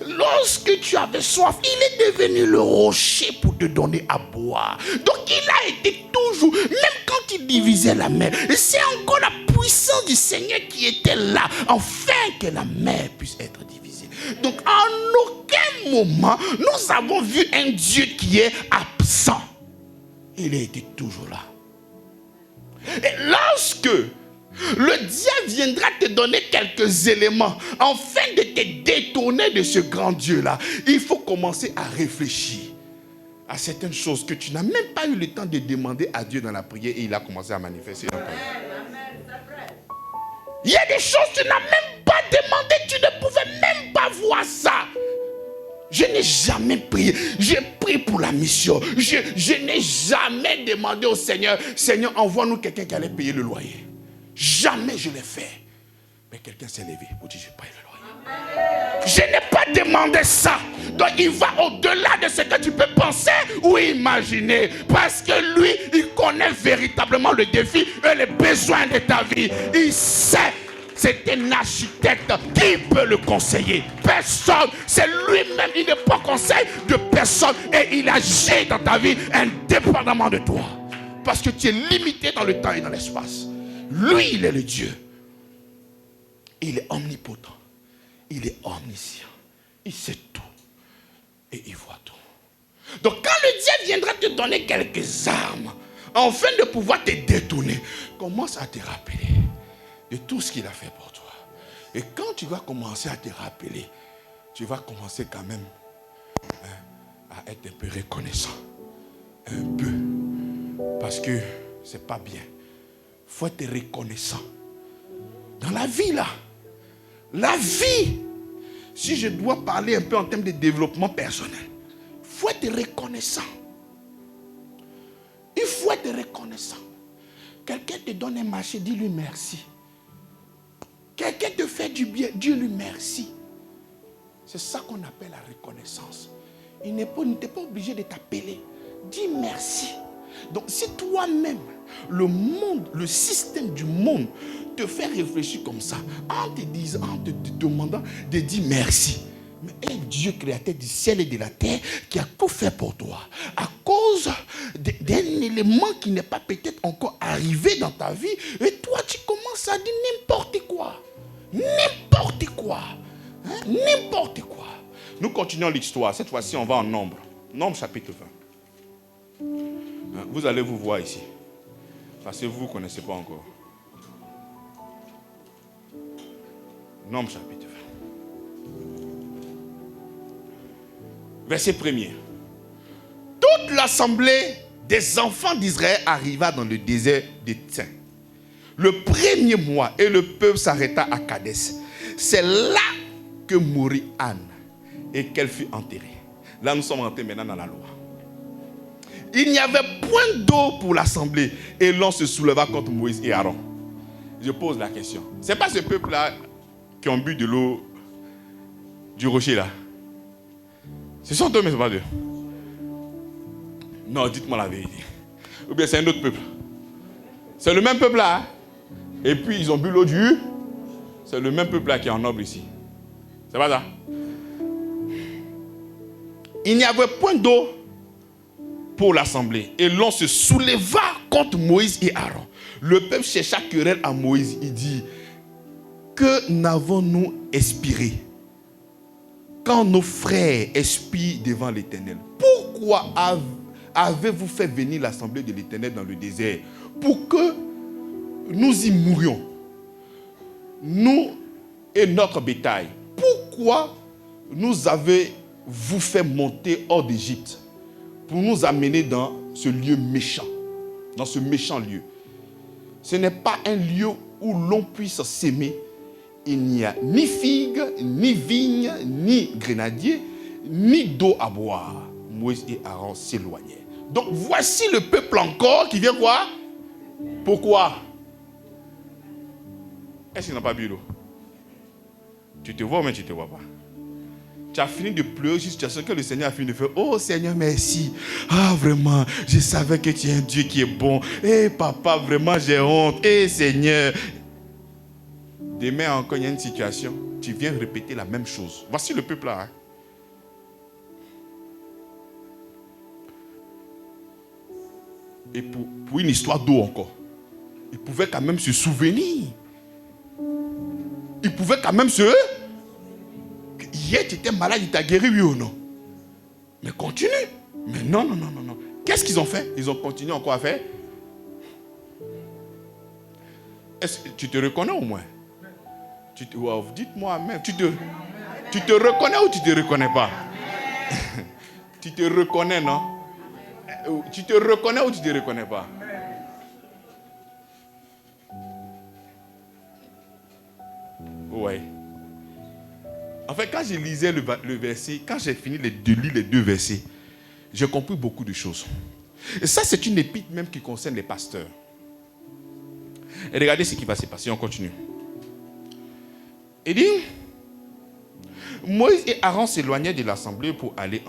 Lorsque tu avais soif, il est devenu le rocher pour te donner à boire. Donc il a été toujours, même quand il divisait la mer, c'est encore la puissance du Seigneur qui était là, afin que la mer puisse être divisée. Donc en aucun moment, nous avons vu un Dieu qui est absent. Il a été toujours là. Et lorsque le diable viendra te donner quelques éléments afin de te détourner de ce grand Dieu-là, il faut commencer à réfléchir à certaines choses que tu n'as même pas eu le temps de demander à Dieu dans la prière et il a commencé à manifester dans ta vie. Il y a des choses que tu n'as même pas demandé, tu ne pouvais même pas voir ça. Je n'ai jamais prié. J'ai prié pour la mission. Je n'ai jamais demandé au Seigneur, Seigneur, envoie-nous quelqu'un qui allait payer le loyer. Jamais je l'ai fait. Mais quelqu'un s'est levé pour dire, je paye le loyer. Je n'ai pas demandé ça. Donc il va au-delà de ce que tu peux penser ou imaginer. Parce que lui, il connaît véritablement le défi et les besoins de ta vie. Il sait. C'est un architecte. Qui peut le conseiller? Personne. C'est lui-même. Il ne prend conseil de personne. Et il agit dans ta vie indépendamment de toi. Parce que tu es limité dans le temps et dans l'espace. Lui, il est le Dieu. Il est omnipotent. Il est omniscient. Il sait tout. Et il voit tout. Donc quand le diable viendra te donner quelques armes, afin de pouvoir te détourner, commence à te rappeler de tout ce qu'il a fait pour toi. Et quand tu vas commencer à te rappeler, tu vas commencer quand même à être un peu reconnaissant. Un peu. Parce que c'est pas bien. Il faut être reconnaissant. Dans la vie là, la vie, si je dois parler un peu en termes de développement personnel, il faut être reconnaissant. Il faut être reconnaissant. Quelqu'un te donne un marché, dis-lui merci. Quelqu'un te fait du bien, dis-lui merci. C'est ça qu'on appelle la reconnaissance. Il n'est pas obligé de t'appeler. Dis merci. Donc si toi-même, le monde, le système du monde te fait réfléchir comme ça, en te demandant de dire merci. Mais un Dieu créateur du ciel et de la terre qui a tout fait pour toi, à cause d'un élément qui n'est pas peut-être encore arrivé dans ta vie, et toi tu commences à dire n'importe quoi. N'importe quoi. Hein? N'importe quoi. Nous continuons l'histoire. Cette fois-ci, on va en Nombre. Nombre chapitre 20. Vous allez vous voir ici. Parce que vous ne connaissez pas encore. Nombre chapitre 20. Verset 1er. Toute l'assemblée des enfants d'Israël arriva dans le désert de Tsin. Le premier mois, et le peuple s'arrêta à Kadès. C'est là que mourut Anne et qu'elle fut enterrée. Là, nous sommes rentrés maintenant dans la loi. Il n'y avait point d'eau pour l'assemblée et l'on se souleva contre Moïse et Aaron. Je pose la question. Ce n'est pas ce peuple-là qui ont bu de l'eau du rocher là. Ce sont eux, mais ce n'est pas eux. Non, dites-moi la vérité. Ou bien c'est un autre peuple. C'est le même peuple là. Hein? Et puis ils ont bu l'eau du. C'est le même peuple là qui est en Nombre ici. C'est pas ça? Il n'y avait point d'eau pour l'assemblée. Et l'on se souleva contre Moïse et Aaron. Le peuple chercha querelle à Moïse. Il dit, que n'avons-nous expiré quand nos frères expirent devant l'Éternel? Pourquoi avez-vous fait venir l'assemblée de l'Éternel dans le désert pour que nous y mourions, nous et notre bétail? Pourquoi nous avez-vous fait monter hors d'Égypte pour nous amener dans ce lieu méchant, dans ce méchant lieu? Ce n'est pas un lieu où l'on puisse s'aimer. Il n'y a ni figues, ni vignes, ni grenadiers, ni d'eau à boire. Moïse et Aaron s'éloignaient. Donc voici le peuple encore qui vient voir. Pourquoi? Est-ce qu'il n'a pas bu l'eau? Tu te vois ou bien tu ne te vois pas? Tu as fini de pleurer jusqu'à ce que le Seigneur a fini de faire. Oh Seigneur, merci. Ah vraiment, je savais que tu es un Dieu qui est bon. Eh papa, vraiment j'ai honte. Eh Seigneur. Demain encore il y a une situation. Tu viens répéter la même chose. Voici le peuple là. Hein. Et pour une histoire d'eau encore. Il pouvait quand même se souvenir. Il pouvait quand même se... Hier, tu étais malade, il t'a guéri, oui ou non? Mais continue. Mais non. Qu'est-ce qu'ils ont fait? Ils ont continué encore à faire. Est-ce que tu te reconnais au moins? Wow, dites-moi même. Tu te reconnais ou tu ne te reconnais pas? Tu te reconnais, non? Tu te reconnais ou tu ne te reconnais pas? Ouais. En fait, quand je lisais le verset, quand j'ai fini de lire les 2 versets, j'ai compris beaucoup de choses. Et ça, c'est une épître même qui concerne les pasteurs. Et regardez ce qui va se passer, on continue. Il dit, Moïse et Aaron s'éloignaient de l'assemblée pour aller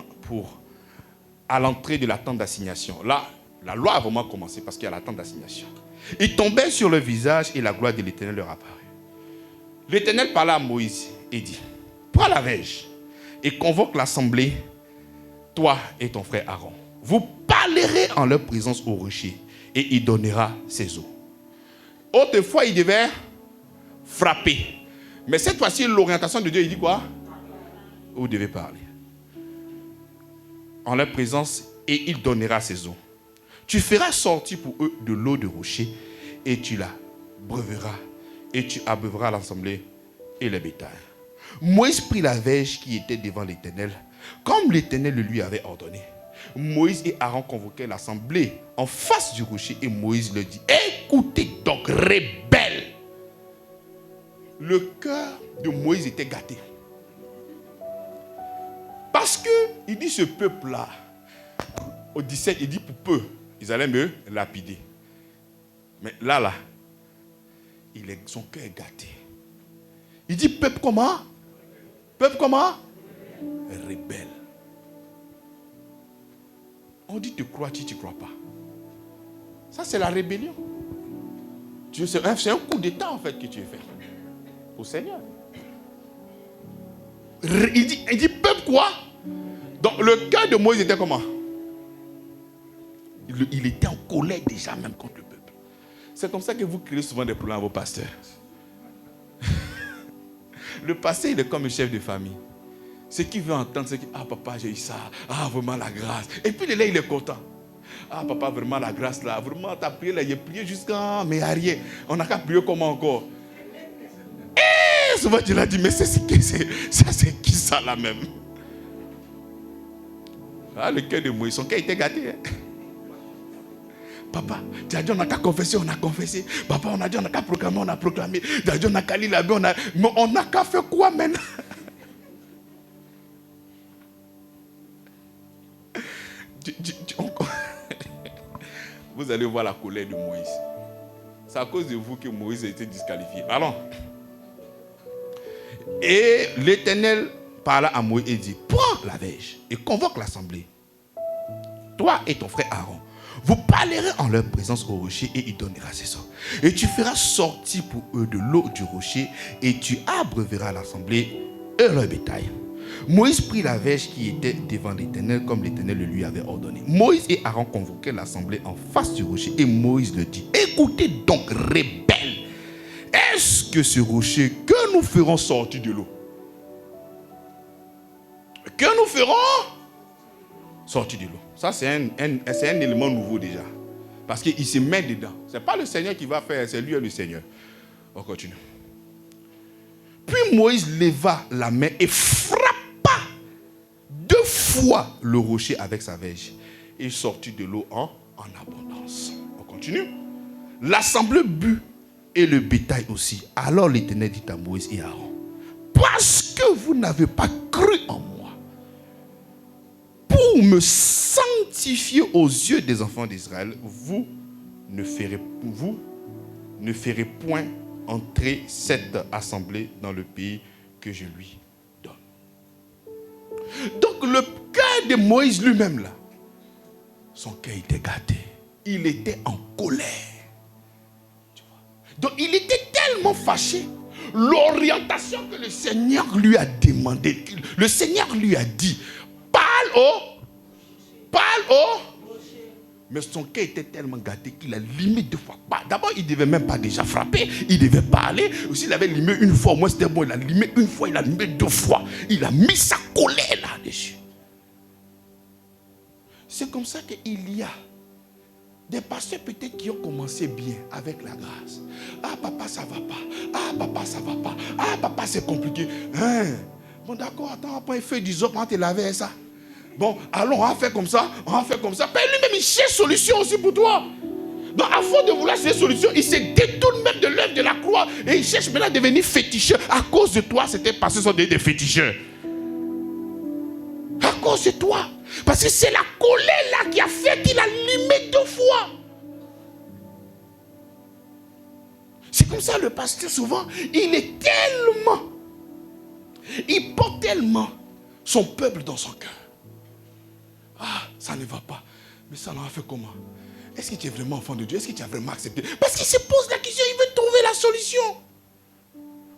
à l'entrée de la tente d'assignation. Là, la loi a vraiment commencé parce qu'il y a la tente d'assignation. Ils tombaient sur le visage et la gloire de l'Éternel leur apparut. L'Éternel parla à Moïse et dit, prends la verge et convoque l'assemblée, toi et ton frère Aaron. Vous parlerez en leur présence au rocher et il donnera ses eaux. Autrefois, il devait frapper. Mais cette fois-ci, l'orientation de Dieu, il dit quoi? Vous devez parler. En leur présence et il donnera ses eaux. Tu feras sortir pour eux de l'eau de rocher et tu la breuveras et tu abreuveras l'assemblée et le bétail. Moïse prit la verge qui était devant l'Éternel, comme l'Éternel le lui avait ordonné. Moïse et Aaron convoquaient l'assemblée en face du rocher et Moïse leur dit, écoutez donc, rebelles. Le cœur de Moïse était gâté. Parce que, il dit ce peuple-là, au 17, il dit pour peu, ils allaient me lapider. Mais là, son cœur est gâté. Il dit peuple comment? Peuple comment? Rebelle. On dit te crois, tu ne crois pas. Ça, c'est la rébellion. C'est un coup d'état en fait que tu as fait au Seigneur. Il dit peuple quoi? Donc le cœur de Moïse était comment? Il était en colère déjà même contre le peuple. C'est comme ça que vous créez souvent des problèmes à vos pasteurs. Le pasteur, il est comme un chef de famille. Ce qu'il veut entendre, c'est que ah papa, j'ai eu ça. Ah, vraiment la grâce. Et puis là, il est content. Ah papa, vraiment la grâce là. Vraiment, t'as prié là. Il a prié jusqu'à mais rien. On n'a qu'à prier comment encore? Et souvent, tu l'as dit, mais ça, c'est qui ça là même? Ah, le cœur de Moïse, son cœur était gâté. Hein? Papa, tu as dit on n'a qu'à confesser, on a confessé. Papa, on a dit on n'a qu'à proclamer, on a proclamé. Tu as dit on n'a qu'à lire la Bible, mais on n'a qu'à faire quoi maintenant? Vous allez voir la colère de Moïse. C'est à cause de vous que Moïse a été disqualifié. Allons. Et l'Éternel parla à Moïse et dit, prends la verge et convoque l'assemblée. Toi et ton frère Aaron. Vous parlerez en leur présence au rocher et il donnera ses eaux. Et tu feras sortir pour eux de l'eau du rocher et tu abreuveras l'assemblée et leur bétail. Moïse prit la verge qui était devant l'Éternel comme l'Éternel le lui avait ordonné. Moïse et Aaron convoquaient l'assemblée en face du rocher et Moïse leur dit, écoutez donc, rebelles, est-ce que ce rocher que nous ferons sortir de l'eau? Que nous ferons sortir de l'eau. Ça, c'est un élément nouveau déjà. Parce qu'il se met dedans. Ce n'est pas le Seigneur qui va faire, c'est lui le Seigneur. On continue. Puis Moïse leva la main et frappa 2 fois le rocher avec sa verge. Et sortit de l'eau en abondance. On continue. L'assemblée but et le bétail aussi. Alors l'Éternel dit à Moïse et Aaron, parce que vous n'avez pas cru en moi, pour me sanctifier aux yeux des enfants d'Israël, vous ne ferez point entrer cette assemblée dans le pays que je lui donne. Donc le cœur de Moïse lui-même là, son cœur était gâté. Il était en colère. Tu vois? Donc il était tellement fâché. L'orientation que le Seigneur lui a demandé, le Seigneur lui a dit, parle au. Mais son cœur était tellement gâté qu'il a limé 2 fois. D'abord, il ne devait même pas déjà frapper. Il devait parler. Aussi, il avait limé 1 fois. Moi, c'était bon. Il a limé 1 fois. Il a limé 2 fois. Il a mis sa colère là-dessus. C'est comme ça qu'il y a des pasteurs peut-être qui ont commencé bien avec la grâce. Ah, papa, ça va pas. Ah, papa, ça va pas. Ah, papa, c'est compliqué. Hein? Bon, d'accord, attends, après, il fait du zop, on te laver ça. Bon, allons, on va faire comme ça, on va faire comme ça. Mais lui-même, il cherche solution aussi pour toi. Donc, à force de vouloir chercher solution, il se détourne même de l'œuvre de la croix et il cherche maintenant à devenir féticheur. À cause de toi, c'était parce que ce sont des féticheurs. À cause de toi. Parce que c'est la colère là qui a fait qu'il a limé 2 fois. C'est comme ça le pasteur souvent, il porte tellement son peuple dans son cœur. Ah, ça ne va pas. Mais ça, on a fait comment? Est-ce que tu es vraiment enfant de Dieu? Est-ce que tu as vraiment accepté? Parce qu'il se pose la question, il veut trouver la solution.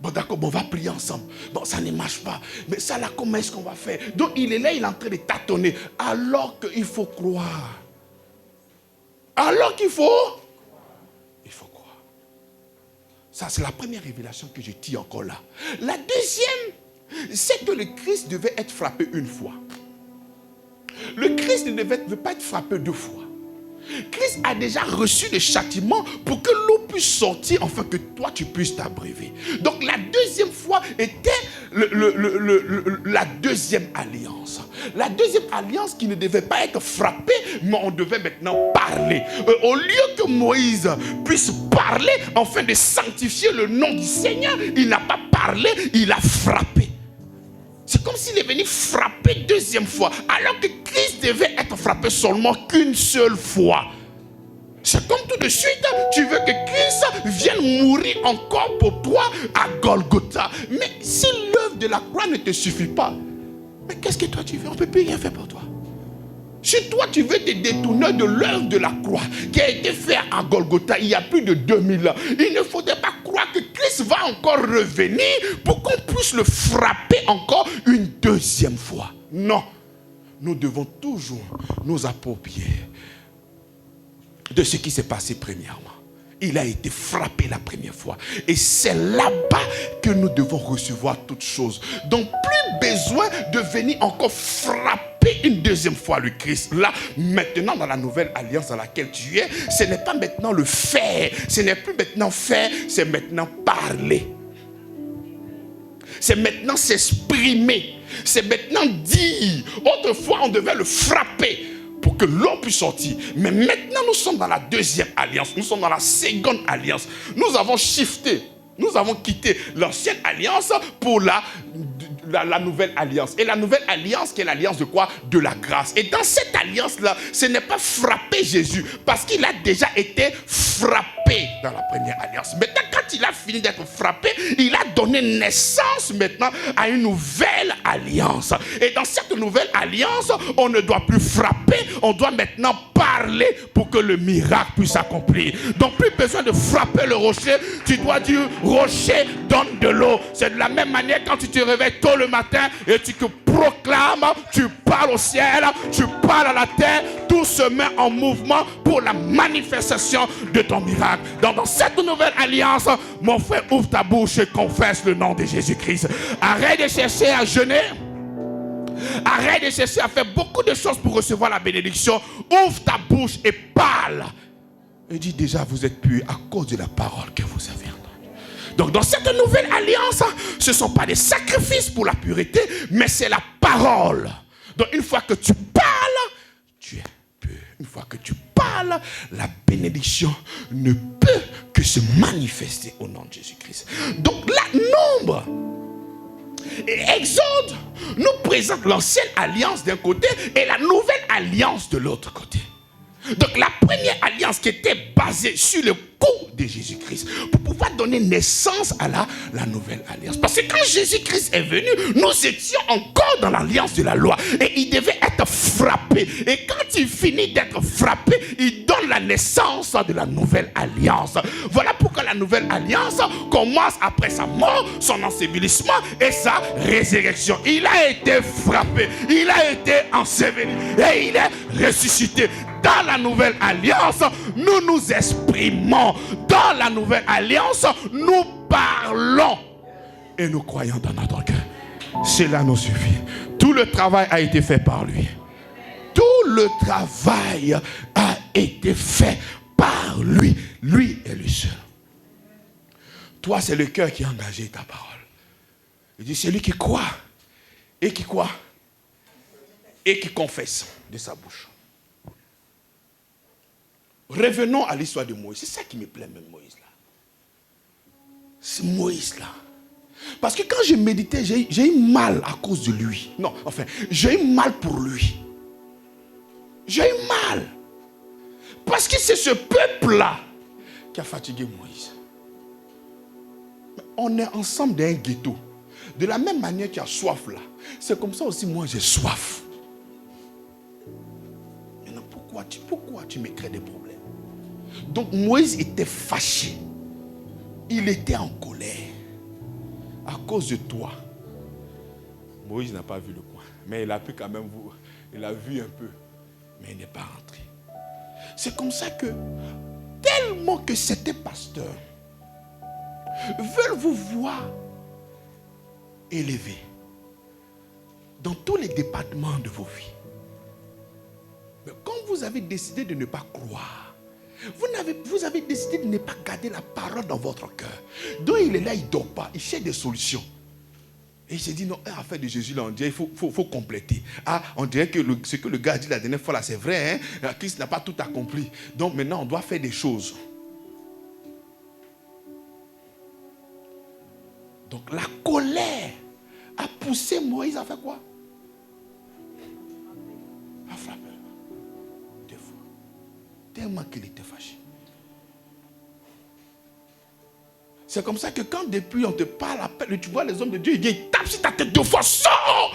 Bon, d'accord, bon, on va prier ensemble. Bon, ça ne marche pas. Mais ça, là, comment est-ce qu'on va faire? Donc, il est là, il est en train de tâtonner. Alors qu'il faut croire. Alors qu'il faut... Il faut croire. Ça, c'est la première révélation que je tire encore là. La deuxième, c'est que le Christ devait être frappé 1 fois. Le Christ ne devait pas être frappé 2 fois. Christ a déjà reçu le châtiment pour que l'eau puisse sortir, afin que toi tu puisses t'abreuver. Donc la deuxième fois était la deuxième alliance. La deuxième alliance qui ne devait pas être frappée, mais on devait maintenant parler. Au lieu que Moïse puisse parler afin de sanctifier le nom du Seigneur, il n'a pas parlé, il a frappé. C'est comme s'il est venu frapper 2e fois, alors que Christ devait être frappé seulement qu'1 seule fois. C'est comme tout de suite, tu veux que Christ vienne mourir encore pour toi à Golgotha. Mais si l'œuvre de la croix ne te suffit pas, mais qu'est-ce que toi tu veux? On ne peut plus rien faire pour toi. Si toi tu veux te détourner de l'œuvre de la croix qui a été faite à Golgotha il y a plus de 2000 ans, il ne faudrait pas croire que Christ va encore revenir pour qu'on puisse le frapper encore une 2e fois. Non, nous devons toujours nous approprier de ce qui s'est passé premièrement. Il a été frappé la première fois. Et c'est là-bas que nous devons recevoir toutes choses. Donc plus besoin de venir encore frapper une 2e fois le Christ. Là, maintenant dans la nouvelle alliance dans laquelle tu es, ce n'est pas maintenant le faire. Ce n'est plus maintenant faire, c'est maintenant parler. C'est maintenant s'exprimer. C'est maintenant dire. Autrefois, on devait le frapper pour que l'eau puisse sortir. Mais maintenant, nous sommes dans la 2e alliance. Nous sommes dans la 2e alliance. Nous avons shifté. Nous avons quitté l'ancienne alliance pour la nouvelle alliance. Et la nouvelle alliance qui est l'alliance de quoi? De la grâce. Et dans cette alliance-là, ce n'est pas frapper Jésus parce qu'il a déjà été frappé dans la première alliance. Maintenant, quand il a fini d'être frappé, il a donné naissance maintenant à une nouvelle alliance. Et dans cette nouvelle alliance, on ne doit plus frapper, on doit maintenant parler pour que le miracle puisse s'accomplir. Donc plus besoin de frapper le rocher, tu dois dire: rocher, donne de l'eau. C'est de la même manière quand tu te réveilles tôt le matin et tu te proclames, tu parles au ciel, tu parles à la terre, tout se met en mouvement pour la manifestation de ton miracle. Donc dans cette nouvelle alliance, mon frère, ouvre ta bouche et confesse le nom de Jésus-Christ. Arrête de chercher à jeûner. Arrête de chercher à faire beaucoup de choses pour recevoir la bénédiction. Ouvre ta bouche et parle. Et dis déjà, vous êtes purs à cause de la parole que vous avez entendue. Donc dans cette nouvelle alliance, ce ne sont pas des sacrifices pour la pureté, mais c'est la parole. Donc une fois que tu parles, tu es pur. Une fois que tu parles, la bénédiction ne peut que se manifester au nom de Jésus-Christ. Donc là, Nombre et Exode nous présentent l'ancienne alliance d'un côté et la nouvelle alliance de l'autre côté. Donc la première alliance qui était basée sur le coup de Jésus-Christ pour pouvoir donner naissance à la nouvelle alliance. Parce que quand Jésus-Christ est venu, nous étions encore dans l'alliance de la loi et il devait être frappé. Et quand il finit d'être frappé, il donne la naissance de la nouvelle alliance. Voilà pourquoi la nouvelle alliance commence après sa mort, son ensevelissement et sa résurrection. Il a été frappé, il a été enseveli et il est ressuscité. dans la nouvelle alliance, nous nous exprimons. Dans la nouvelle alliance, nous parlons. Et nous croyons dans notre cœur. Cela nous suffit. Tout le travail a été fait par lui. Tout le travail a été fait par lui. Lui est le seul. Toi, c'est le cœur qui a engagé ta parole. Il dit, c'est lui qui croit. Et qui croit. Et qui confesse de sa bouche. Revenons à l'histoire de Moïse. C'est ça qui me plaît même, Moïse là. C'est Moïse là. Parce que quand je méditais, j'ai eu mal à cause de lui. Non, enfin, j'ai eu mal pour lui. J'ai eu mal. Parce que c'est ce peuple-là qui a fatigué Moïse. On est ensemble dans un ghetto. De la même manière qu'il y a soif là. C'est comme ça aussi moi j'ai soif. Maintenant pourquoi tu me crées des problèmes? Donc Moïse était fâché. Il était en colère. À cause de toi. Moïse n'a pas vu le coin. Mais il a pu quand même vous. Il a vu un peu. Mais il n'est pas rentré. C'est comme ça que, tellement que certains pasteurs veulent vous voir élevés dans tous les départements de vos vies. Mais quand vous avez décidé de ne pas croire, vous avez décidé de ne pas garder la parole dans votre cœur. Donc il est là, il ne dort pas, il cherche des solutions. Et il s'est dit, non, affaire de Jésus, là, on dirait qu'il faut compléter. Ah, on dirait que ce que le gars a dit la dernière fois, là, c'est vrai, hein? Christ n'a pas tout accompli. Donc maintenant, on doit faire des choses. Donc la colère a poussé Moïse à faire quoi? À frapper. Deux fois. Tellement qu'il était fâché. C'est comme ça que quand depuis on te parle, tu vois les hommes de Dieu, ils disent, tape sur ta tête 2 fois, sors!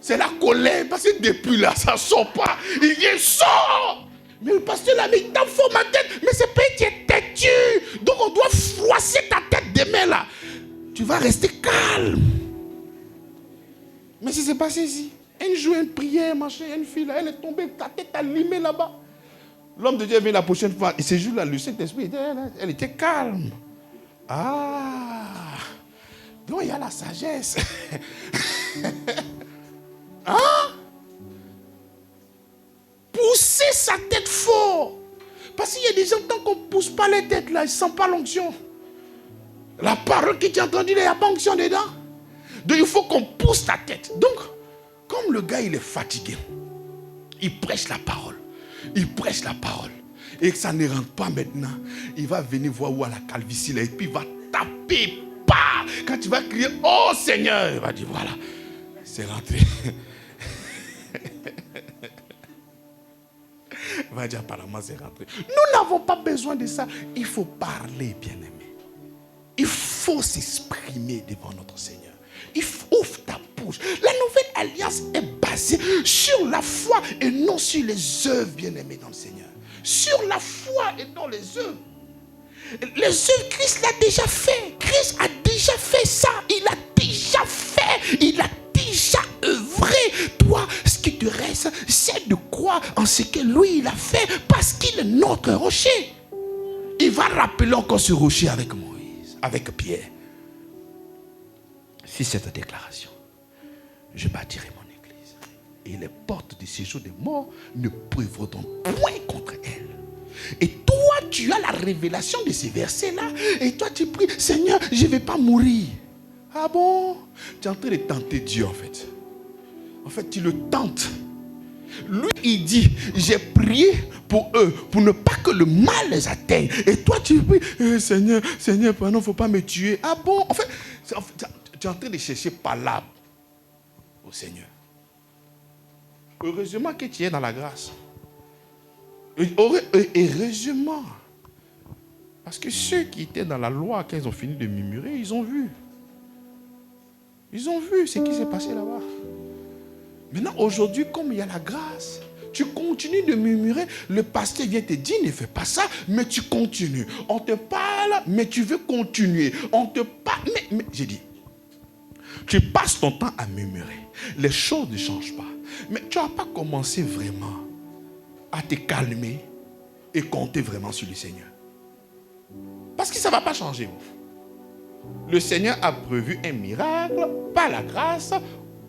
C'est la colère, parce que depuis là, ça ne sort pas. Il vient, sort! Mais le pasteur l'a mis, il tape fort ma tête, mais c'est pas qui est têtu. Donc on doit froisser ta tête demain là. Tu vas rester calme. Mais si c'est passé ici, un jour, une prière, machin, une fille là, elle est tombée, ta tête a limé là-bas. L'homme de Dieu vient la prochaine fois, et ce jour-là, le Saint-Esprit, elle était calme. Ah, donc il y a la sagesse. Hein? Pousser sa tête fort. Parce qu'il y a des gens, tant qu'on ne pousse pas les têtes là, ils ne sentent pas l'onction. La parole que tu as entendue, il n'y a pas d'onction dedans. Donc il faut qu'on pousse ta tête. Donc, comme le gars il est fatigué, il prêche la parole. Il prêche la parole. Et que ça ne rentre pas maintenant, il va venir voir où à la calvitie là, et puis il va taper. Bah! Quand tu vas crier, oh Seigneur, il va dire voilà, c'est rentré. Il va dire apparemment c'est rentré. Nous n'avons pas besoin de ça. Il faut parler, bien-aimé. Il faut s'exprimer devant notre Seigneur. Il faut ouvrir ta bouche. La nouvelle alliance est basée sur la foi et non sur les œuvres, bien-aimés dans le Seigneur. Sur la foi et non les œuvres. Les œuvres, Christ l'a déjà fait. Christ a déjà fait ça. Il a déjà fait. Il a déjà œuvré. Toi, ce qui te reste, c'est de croire en ce que lui, il a fait parce qu'il est notre rocher. Il va rappeler encore ce rocher avec Moïse, avec Pierre. Si cette déclaration, je bâtirai mon église et les portes du séjour des morts ne prévaudront point contre elle. Et toi, tu as la révélation de ces versets-là. Et toi, tu pries, Seigneur, je ne vais pas mourir. Ah bon? Tu es en train de tenter Dieu, en fait. En fait, tu le tentes. Lui, il dit, j'ai prié pour eux, pour ne pas que le mal les atteigne. Et toi, tu pries, Seigneur, pardon, il ne faut pas me tuer. Ah bon? En fait, tu es en train de chercher palabre au Seigneur. Heureusement que tu es dans la grâce. Heureusement. Parce que ceux qui étaient dans la loi, quand ils ont fini de murmurer, ils ont vu. Ils ont vu ce qui s'est passé là-bas. Maintenant, aujourd'hui, comme il y a la grâce, tu continues de murmurer. Le pasteur vient te dire, ne fais pas ça, mais tu continues. On te parle, mais tu veux continuer. On te parle, mais j'ai dit, tu passes ton temps à murmurer. Les choses ne changent pas. Mais tu n'as pas commencé vraiment à te calmer et compter vraiment sur le Seigneur. Parce que ça ne va pas changer. Le Seigneur a prévu un miracle par la grâce,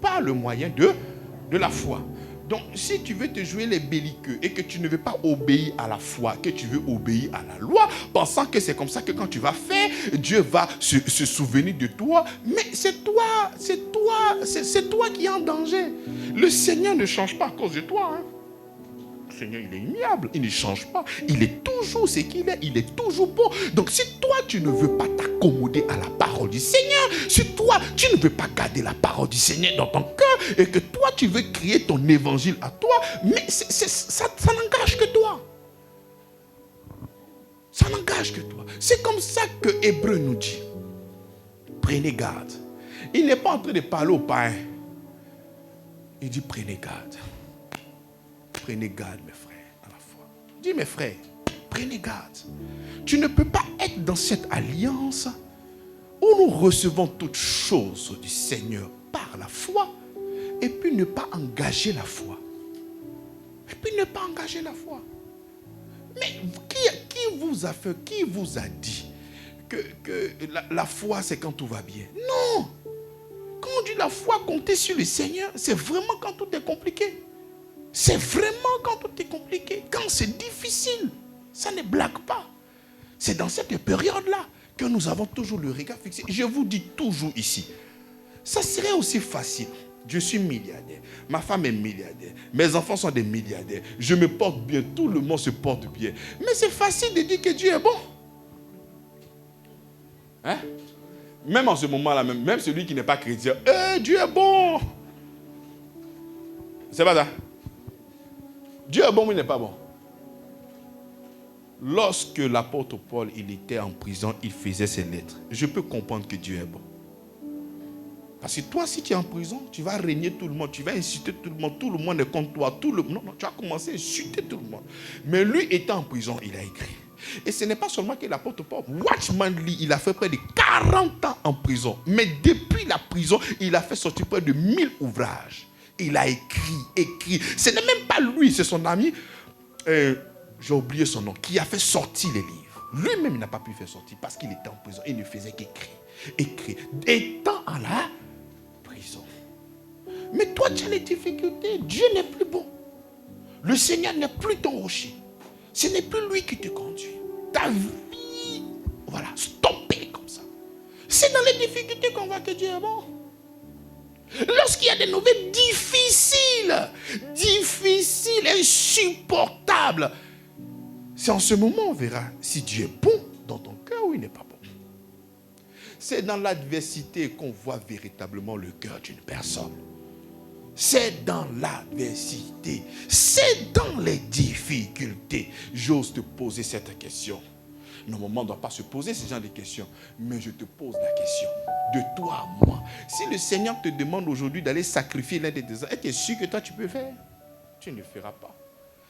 par le moyen de la foi. Donc, si tu veux te jouer les belliqueux et que tu ne veux pas obéir à la foi, que tu veux obéir à la loi, pensant que c'est comme ça que quand tu vas faire, Dieu va se souvenir de toi, mais c'est toi qui es en danger. Le Seigneur ne change pas à cause de toi. Hein. Le Seigneur, il est immuable, il ne change pas. Il est toujours ce qu'il est, il est toujours bon. Donc, si toi, tu ne veux pas t'accommoder à la parole du Seigneur, si toi, tu ne veux pas garder la parole du Seigneur dans ton cœur, et que toi, tu veux créer ton évangile à toi, mais ça n'engage que toi. Ça n'engage que toi. C'est comme ça que Hébreu nous dit. Prenez garde. Il n'est pas en train de parler aux païens. Il dit prenez garde. Prenez garde, mes frères, à la foi. Dis, mes frères, prenez garde. Tu ne peux pas être dans cette alliance où nous recevons toutes choses du Seigneur par la foi et puis ne pas engager la foi. Mais qui vous a dit que la foi, c'est quand tout va bien? Non. Quand on dit la foi, compter sur le Seigneur, c'est vraiment quand tout est compliqué. C'est vraiment quand tout est compliqué. Quand c'est difficile, ça ne blague pas. C'est dans cette période-là que nous avons toujours le regard fixé. Je vous dis toujours ici, ça serait aussi facile. Je suis milliardaire, ma femme est milliardaire, mes enfants sont des milliardaires, je me porte bien, tout le monde se porte bien. Mais c'est facile de dire que Dieu est bon. Hein? Même en ce moment-là, même celui qui n'est pas chrétien, Dieu est bon. C'est pas ça. Dieu est bon, mais il n'est pas bon. Lorsque l'apôtre Paul, il était en prison, il faisait ses lettres. Je peux comprendre que Dieu est bon. Parce que toi, si tu es en prison, tu vas régner tout le monde, tu vas insulter tout le monde est contre toi. Non, tu vas commencer à insulter tout le monde. Mais lui, étant en prison, il a écrit. Et ce n'est pas seulement que l'apôtre Paul, Watchman Lee, il a fait près de 40 ans en prison. Mais depuis la prison, il a fait sortir près de 1000 ouvrages. Il a écrit. Ce n'est même pas lui, c'est son ami, j'ai oublié son nom, qui a fait sortir les livres. Lui-même, il n'a pas pu faire sortir parce qu'il était en prison. Il ne faisait qu'écrire. Étant à la prison. Mais toi, tu as les difficultés. Dieu n'est plus bon. Le Seigneur n'est plus ton rocher. Ce n'est plus lui qui te conduit. Ta vie, voilà, stoppée comme ça. C'est dans les difficultés qu'on voit que Dieu est bon. Lorsqu'il y a des nouvelles difficiles, insupportables, c'est en ce moment on verra si Dieu est bon dans ton cœur ou il n'est pas bon. C'est dans l'adversité qu'on voit véritablement le cœur d'une personne. C'est dans l'adversité, c'est dans les difficultés. J'ose te poser cette question. Normalement, on ne doit pas se poser ce genre de questions, mais je te pose la question. De toi à moi, si le Seigneur te demande aujourd'hui d'aller sacrifier l'un de tes enfants, es-tu sûr que toi tu peux faire? Tu ne le feras pas.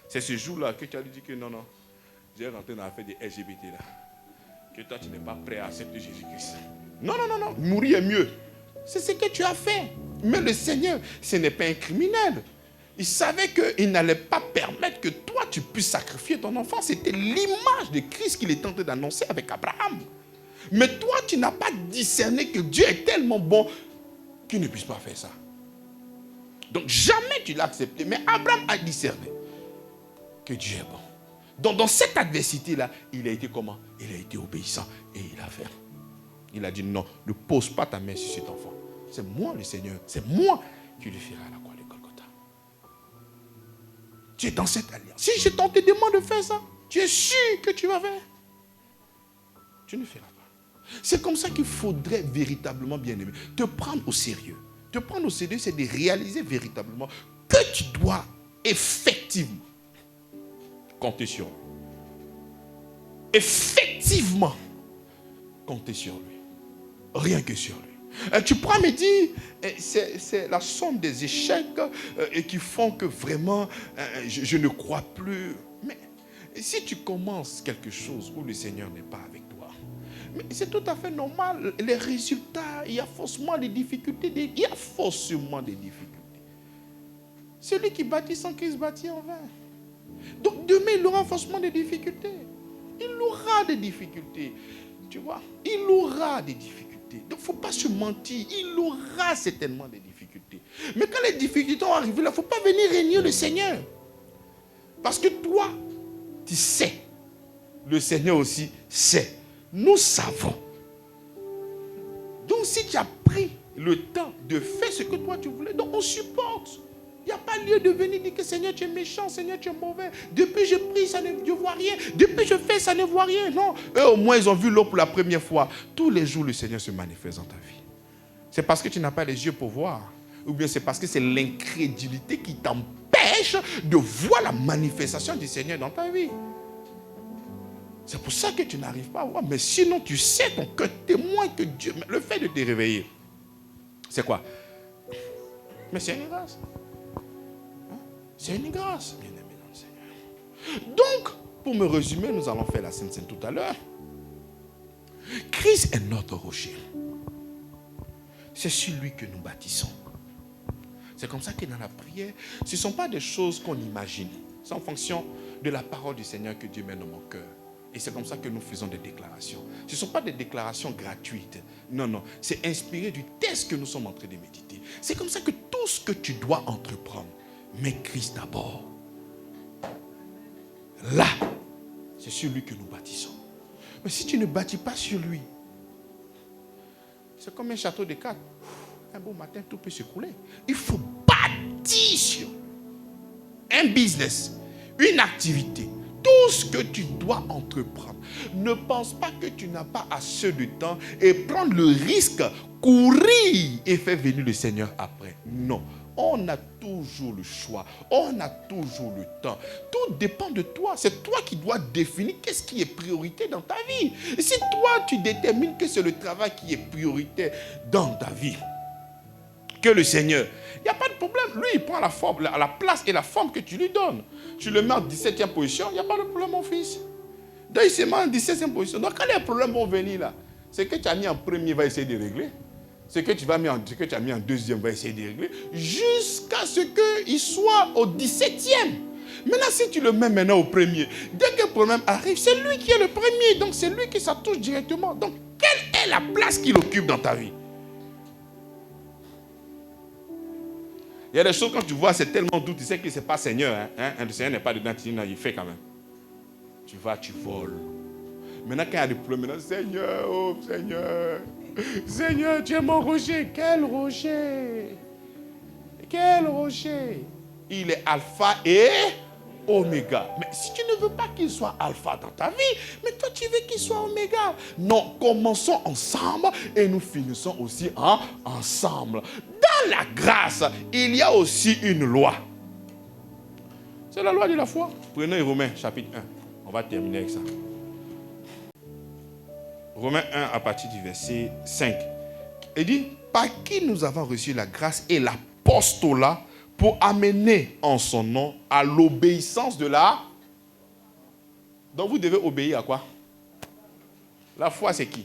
C'est ce jour-là que tu as dit que non, j'ai rentré dans l'affaire des LGBT là. Que toi tu n'es pas prêt à accepter Jésus-Christ. Non, mourir est mieux. C'est ce que tu as fait. Mais le Seigneur, ce n'est pas un criminel. Il savait qu'il n'allait pas permettre que toi tu puisses sacrifier ton enfant. C'était l'image de Christ qu'il était en train d'annoncer avec Abraham. Mais toi, tu n'as pas discerné que Dieu est tellement bon qu'il ne puisse pas faire ça. Donc jamais tu l'as accepté. Mais Abraham a discerné que Dieu est bon. Donc dans cette adversité-là, il a été comment? Il a été obéissant et il a fait. Il a dit non, ne pose pas ta main sur cet enfant. C'est moi le Seigneur, c'est moi qui le ferai à la croix de Golgotha. Tu es dans cette alliance. Si je te demande de faire ça, tu es sûr que tu vas faire. Tu ne feras pas. C'est comme ça qu'il faudrait véritablement, bien aimé, te prendre au sérieux. Te prendre au sérieux, c'est de réaliser véritablement que tu dois effectivement compter sur lui. Effectivement compter sur lui. Rien que sur lui. Tu pourras me dire, c'est la somme des échecs qui font que vraiment je ne crois plus. Mais si tu commences quelque chose où le Seigneur n'est pas avec toi, mais c'est tout à fait normal. Les résultats, il y a forcément des difficultés. Il y a forcément des difficultés. Celui qui bâtit sans Christ bâtit en vain. Donc demain, il aura forcément des difficultés. Il aura des difficultés. Tu vois, il aura des difficultés. Donc il ne faut pas se mentir. Il aura certainement des difficultés. Mais quand les difficultés vont arriver, il ne faut pas venir régner le Seigneur. Parce que toi, tu sais. Le Seigneur aussi sait. Nous savons. Donc si tu as pris le temps de faire ce que toi tu voulais, donc on supporte. Il n'y a pas lieu de venir dire que Seigneur tu es méchant, Seigneur tu es mauvais. Depuis je prie, ça ne voit rien. Depuis je fais, ça ne voit rien. Non, eux au moins ils ont vu l'eau pour la première fois. Tous les jours le Seigneur se manifeste dans ta vie. C'est parce que tu n'as pas les yeux pour voir. Ou bien c'est parce que c'est l'incrédulité qui t'empêche de voir la manifestation du Seigneur dans ta vie. C'est pour ça que tu n'arrives pas à voir. Mais sinon tu sais, ton cœur témoin que Dieu, le fait de te réveiller, c'est quoi? Mais c'est une grâce. C'est une grâce, bien aimé dans le Seigneur. Donc, pour me résumer, nous allons faire la Sainte Seine tout à l'heure. Christ est notre rocher. C'est sur lui que nous bâtissons. C'est comme ça que dans la prière, ce ne sont pas des choses qu'on imagine. C'est en fonction de la parole du Seigneur que Dieu met dans mon cœur. Et c'est comme ça que nous faisons des déclarations. Ce ne sont pas des déclarations gratuites. Non, non. C'est inspiré du texte que nous sommes en train de méditer. C'est comme ça que tout ce que tu dois entreprendre, mets Christ d'abord. Là, c'est sur lui que nous bâtissons. Mais si tu ne bâtis pas sur lui, c'est comme un château de cartes. Un beau matin, tout peut s'écrouler. Il faut bâtir sur un business, une activité. Tout ce que tu dois entreprendre. Ne pense pas que tu n'as pas assez de temps et prendre le risque, courir et faire venir le Seigneur après. Non. On a toujours le choix. On a toujours le temps. Tout dépend de toi. C'est toi qui dois définir qu'est-ce qui est priorité dans ta vie. Et si toi, tu détermines que c'est le travail qui est prioritaire dans ta vie, que le Seigneur, il n'y a pas de problème. Lui, il prend la place et la forme que tu lui donnes. Tu le mets en 17e position, il n'y a pas de problème, mon fils. Donc, il se met en 17e position. Donc, quand les problèmes vont venir là, c'est que tu as mis en premier, va essayer de régler. Ce que tu as mis en deuxième, va essayer de régler. Jusqu'à ce qu'il soit au 17e. Maintenant, si tu le mets maintenant au premier, dès que le problème arrive, c'est lui qui est le premier. Donc, c'est lui qui ça touche directement. Donc, quelle est la place qu'il occupe dans ta vie? Il y a des choses, quand tu vois, c'est tellement doux, tu sais que ce n'est pas Seigneur. Le Seigneur n'est pas dedans, tu dis non, il fait quand même. Tu vas, tu voles. Maintenant, quand il y a des problèmes, maintenant, Seigneur, oh Seigneur, Seigneur, tu es mon rocher. Quel rocher? Quel rocher? Il est alpha et oméga. Mais si tu ne veux pas qu'il soit alpha dans ta vie, mais toi tu veux qu'il soit oméga. Non, commençons ensemble et nous finissons aussi ensemble. Dans la grâce, il y a aussi une loi. C'est la loi de la foi. Prenons Romains chapitre 1. On va terminer avec ça. Romains 1 à partir du verset 5. Il dit, par qui nous avons reçu la grâce et l'apostolat pour amener en son nom à l'obéissance de la... Donc vous devez obéir à quoi? La foi, c'est qui?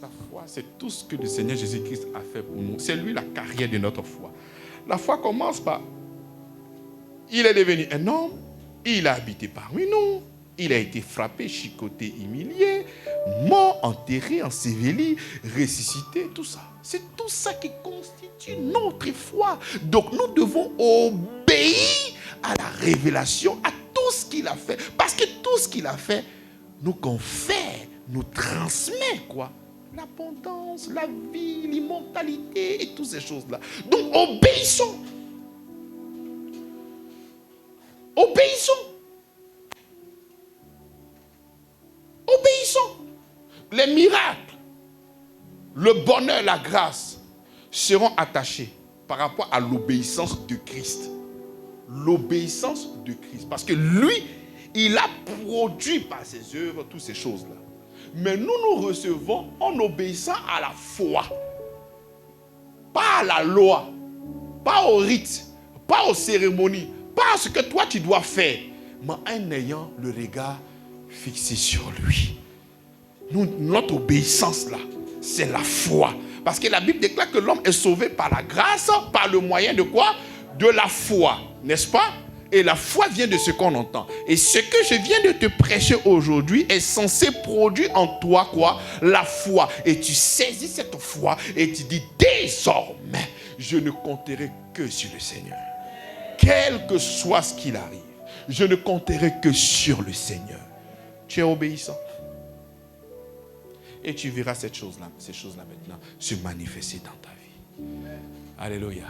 La foi, c'est tout ce que le Seigneur Jésus-Christ a fait pour nous. C'est lui la carrière de notre foi. La foi commence par... Il est devenu un homme, il a habité parmi nous, il a été frappé, chicoté, humilié, mort, enterré, enseveli, ressuscité, tout ça. C'est tout ça qui constitue notre foi. Donc nous devons obéir à la révélation, à tout ce qu'il a fait. Parce que tout ce qu'il a fait nous confère, nous transmet quoi? L'abondance, la vie, l'immortalité et toutes ces choses-là. Donc obéissons. Obéissons. Obéissons. Les miracles, le bonheur, la grâce seront attachés par rapport à l'obéissance de Christ. L'obéissance de Christ. Parce que lui, il a produit par ses œuvres toutes ces choses-là. Mais nous, nous recevons en obéissant à la foi. Pas à la loi, pas au rite, pas aux cérémonies, pas à ce que toi tu dois faire, mais en ayant le regard fixé sur lui. Nous, notre obéissance là, c'est la foi. Parce que la Bible déclare que l'homme est sauvé par la grâce, par le moyen de quoi? De la foi. N'est-ce pas? Et la foi vient de ce qu'on entend. Et ce que je viens de te prêcher aujourd'hui est censé produire en toi quoi? La foi. Et tu saisis cette foi et tu dis désormais, je ne compterai que sur le Seigneur. Quel que soit ce qu'il arrive, je ne compterai que sur le Seigneur. Tu es obéissant. Et tu verras ces choses-là maintenant se manifester dans ta vie. Alléluia.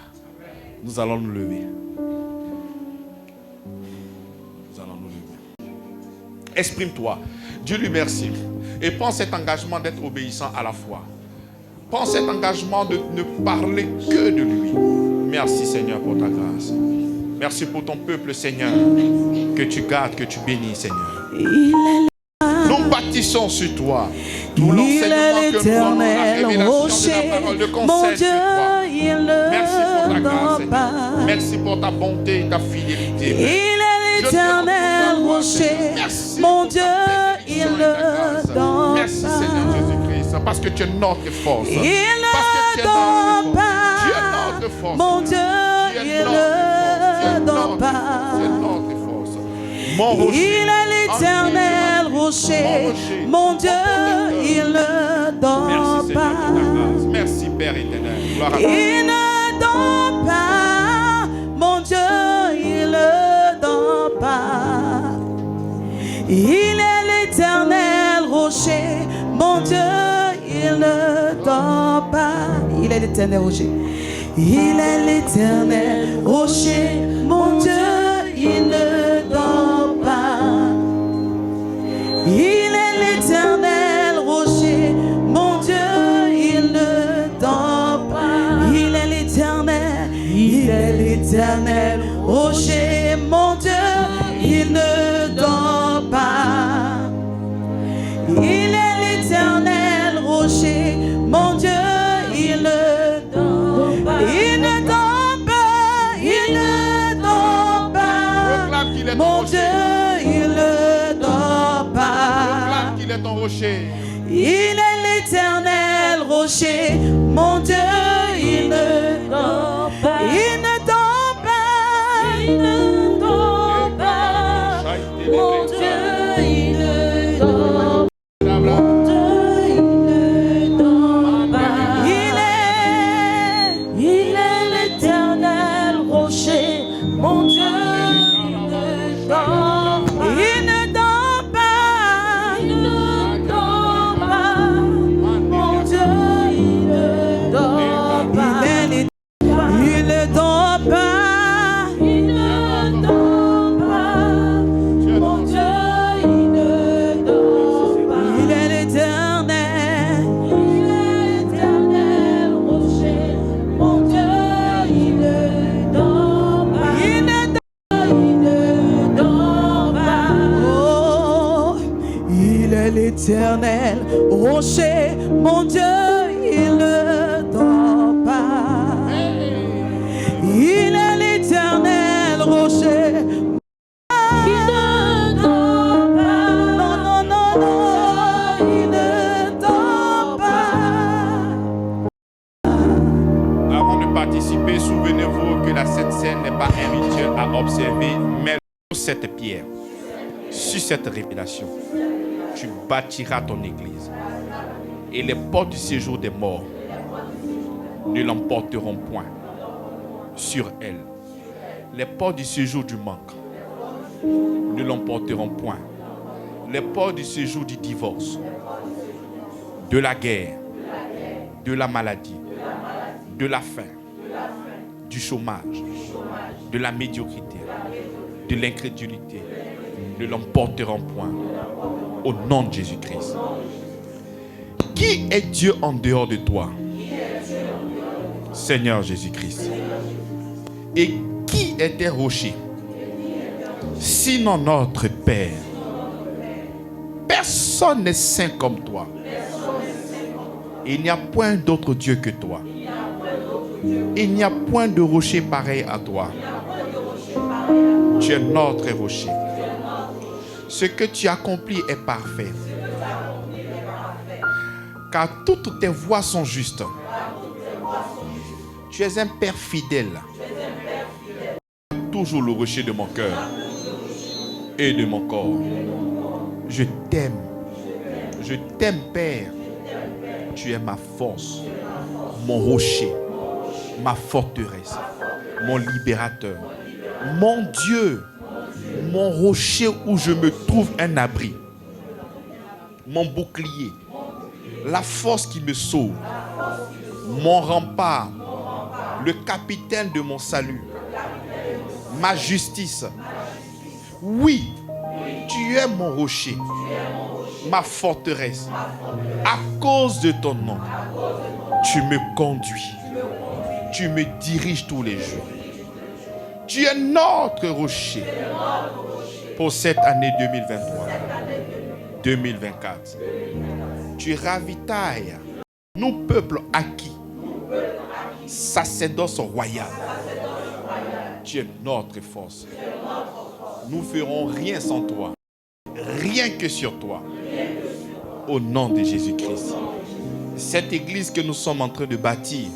Nous allons nous lever. Exprime-toi. Dieu lui merci. Et prends cet engagement d'être obéissant à la foi. Prends cet engagement de ne parler que de lui. Merci Seigneur pour ta grâce. Merci pour ton peuple Seigneur. Que tu gardes, que tu bénis Seigneur. Nous bâtissons sur toi. Tout l'enseignement que nous avons, la révélation de la parole, le conseil sur toi. Merci pour ta grâce Seigneur. Merci pour ta bonté et ta fidélité. L'éternel rocher, mon Dieu, il le donne. Merci Seigneur Jésus-Christ, parce que tu es notre force. Il ne donne pas, mon Dieu, il ne donne pas. Tu es notre force. Mon rocher, il est l'éternel rocher, mon Dieu, il ne donne pas. Merci Père éternel. Gloire à toi. Il ne donne pas, mon Dieu, il ne donne pas. Il est l'éternel rocher, mon Dieu, il ne donne pas. Il est l'éternel rocher. Il est l'éternel rocher, mon Dieu, il ne donne pas. Il est l'éternel rocher, mon Dieu, il ne donne pas. Il est l'éternel rocher, mon Dieu, il ne donne pas. Il est l'éternel rocher, mon Dieu, il ne donne pas. Il ne donne pas, il ne donne pas. Mon Dieu, il ne donne pas. Il est ton rocher. Il est l'éternel rocher, mon Dieu, il ne donne pas. Il ne donne pas, il ne donne pas. Mon Dieu, il ne donne pas. Mon Dieu, il ne donne pas. Il est l'éternel rocher, mon Dieu, il ne donne pas. Il ne donne pas, il ne donne pas. Mon Dieu, il ne donne pas. Il ne donne pas, il ne donne pas. Mon Dieu, il ne donne pas. Il est l'éternel rocher. Mon Dieu, il ne donne pas. Il ne donne pas. Oh, il est l'éternel rocher. Mon Dieu, il ne donne pas. Il est l'éternel rocher. Il ne donne pas. Non, non, non, non. Il ne donne pas. Avant de participer, souvenez-vous que la Sainte Seine n'est pas un rituel à observer, mais sur cette pierre, sur cette révélation, tu bâtiras ton église. Et les portes du séjour des morts ne l'emporteront point sur elle. Les portes du séjour du manque ne l'emporteront point. Les portes du séjour du divorce, de la guerre, de la maladie, de la faim, du chômage, de la médiocrité, de l'incrédulité, ne l'emporteront point. Au nom de Jésus-Christ. Qui est Dieu en dehors de toi? Seigneur Jésus-Christ. Et qui est tes rochers? Sinon notre Père. Personne n'est saint comme toi. Il n'y a point d'autre Dieu que toi. Il n'y a point de rocher pareil à toi. Tu es notre rocher. Ce que tu accomplis est parfait. Car toutes tes voies sont justes. Tu es un Père fidèle. toujours le rocher de mon cœur et de mon corps. Je t'aime. Je t'aime, Père. Tu es ma force, mon rocher, ma forteresse, mon libérateur, mon Dieu, mon rocher où je me trouve un abri, mon bouclier, la force qui me sauve, mon rempart, le capitaine de mon salut, ma justice. Oui, tu es mon rocher, ma forteresse. À cause de ton nom, tu me conduis, tu me diriges tous les jours. Tu es notre rocher pour cette année 2023-2024. Tu ravitailles nous, peuples acquis, sacerdoce royal. Tu es notre force. Nous ne ferons rien sans toi, rien que sur toi. Au nom de Jésus-Christ. Cette église que nous sommes en train de bâtir,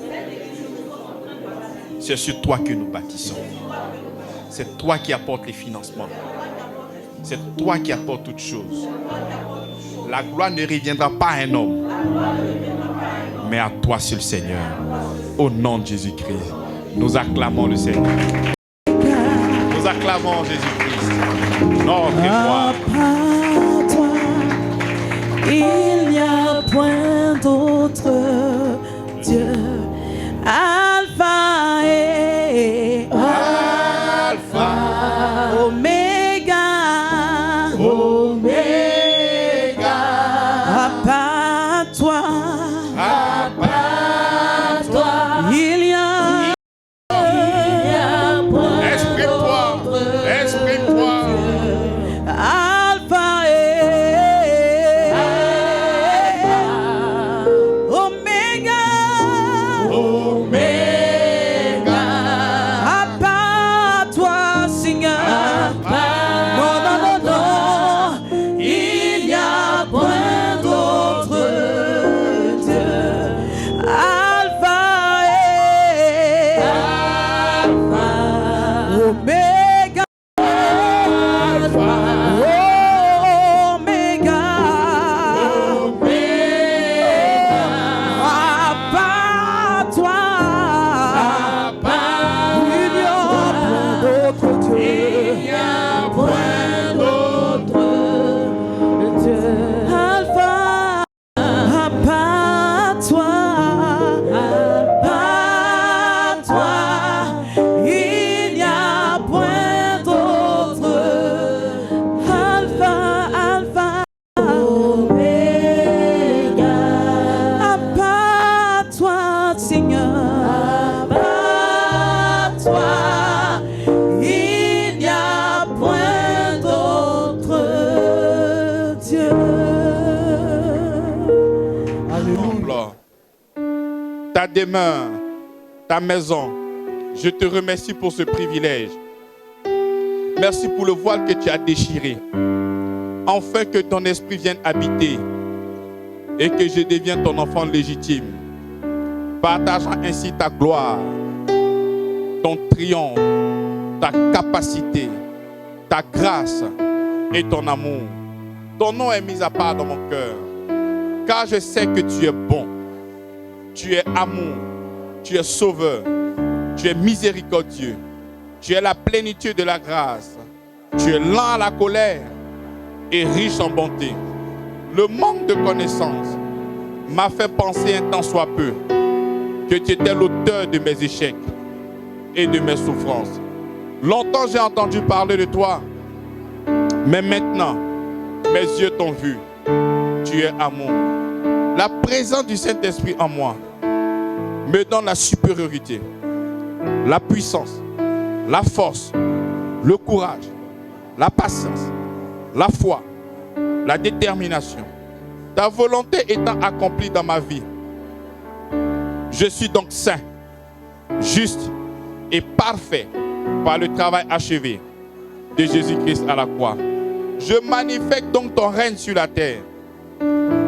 c'est sur toi que nous bâtissons. C'est toi qui apportes les financements. C'est toi qui apportes toutes choses. La gloire ne reviendra pas à un homme, mais à toi seul, Seigneur. Au nom de Jésus-Christ, nous acclamons le Seigneur. Nous acclamons Jésus-Christ. Notre gloire. Il n'y a point d'autre Dieu. Alpha et Alpha, Oméga, Oméga, à part toi, il y a point exprime-toi, exprime-toi. Alpha et Oméga, Oméga, à part toi, Seigneur. Non, non, non, non, il n'y a point d'autre Dieu. Alpha et Oméga, Oméga, à part toi, il n'y a point d'autre Dieu. Alpha, à part toi, il n'y a point d'autre. Alpha, Alpha, Oméga, à part toi, Seigneur. À part toi, il n'y a point d'autre Dieu. Alléluia. Ta demeure, ta maison, je te remercie pour ce privilège. Merci pour le voile que tu as déchiré. Enfin que ton esprit vienne habiter et que je devienne ton enfant légitime, partageant ainsi ta gloire, ton triomphe, ta capacité, ta grâce et ton amour. Ton nom est mis à part dans mon cœur, car je sais que tu es bon, tu es amour, tu es sauveur, tu es miséricordieux, tu es la plénitude de la grâce, tu es lent à la colère et riche en bonté. Le manque de connaissance m'a fait penser un temps soit peu que tu étais l'auteur de mes échecs et de mes souffrances. Longtemps j'ai entendu parler de toi, mais maintenant mes yeux t'ont vu. Tu es amour. La présence du Saint-Esprit en moi me donne la supériorité, la puissance, la force, le courage, la patience, la foi, la détermination. Ta volonté étant accomplie dans ma vie, je suis donc saint, juste et parfait par le travail achevé de Jésus-Christ à la croix. Je manifeste donc ton règne sur la terre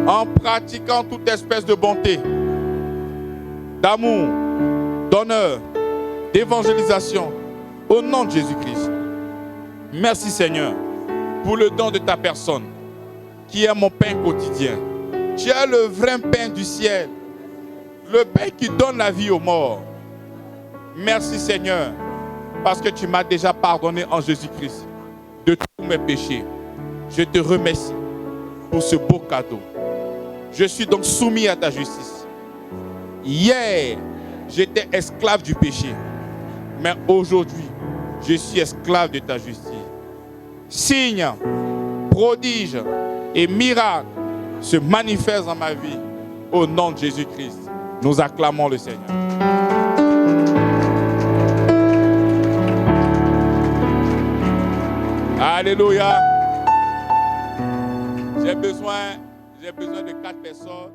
en pratiquant toute espèce de bonté, d'amour, d'honneur, d'évangélisation, Au nom de Jésus-Christ. Merci Seigneur pour le don de ta personne qui est mon pain quotidien. Tu es le vrai pain du ciel, le pain qui donne la vie aux morts. Merci Seigneur parce que tu m'as déjà pardonné en Jésus-Christ de tous mes péchés. Je te remercie pour ce beau cadeau. Je suis donc soumis à ta justice. Hier, j'étais esclave du péché, mais aujourd'hui, je suis esclave de ta justice. Signes, prodiges et miracles se manifestent dans ma vie au nom de Jésus-Christ. Nous acclamons le Seigneur. Alléluia. J'ai besoin de 4 personnes.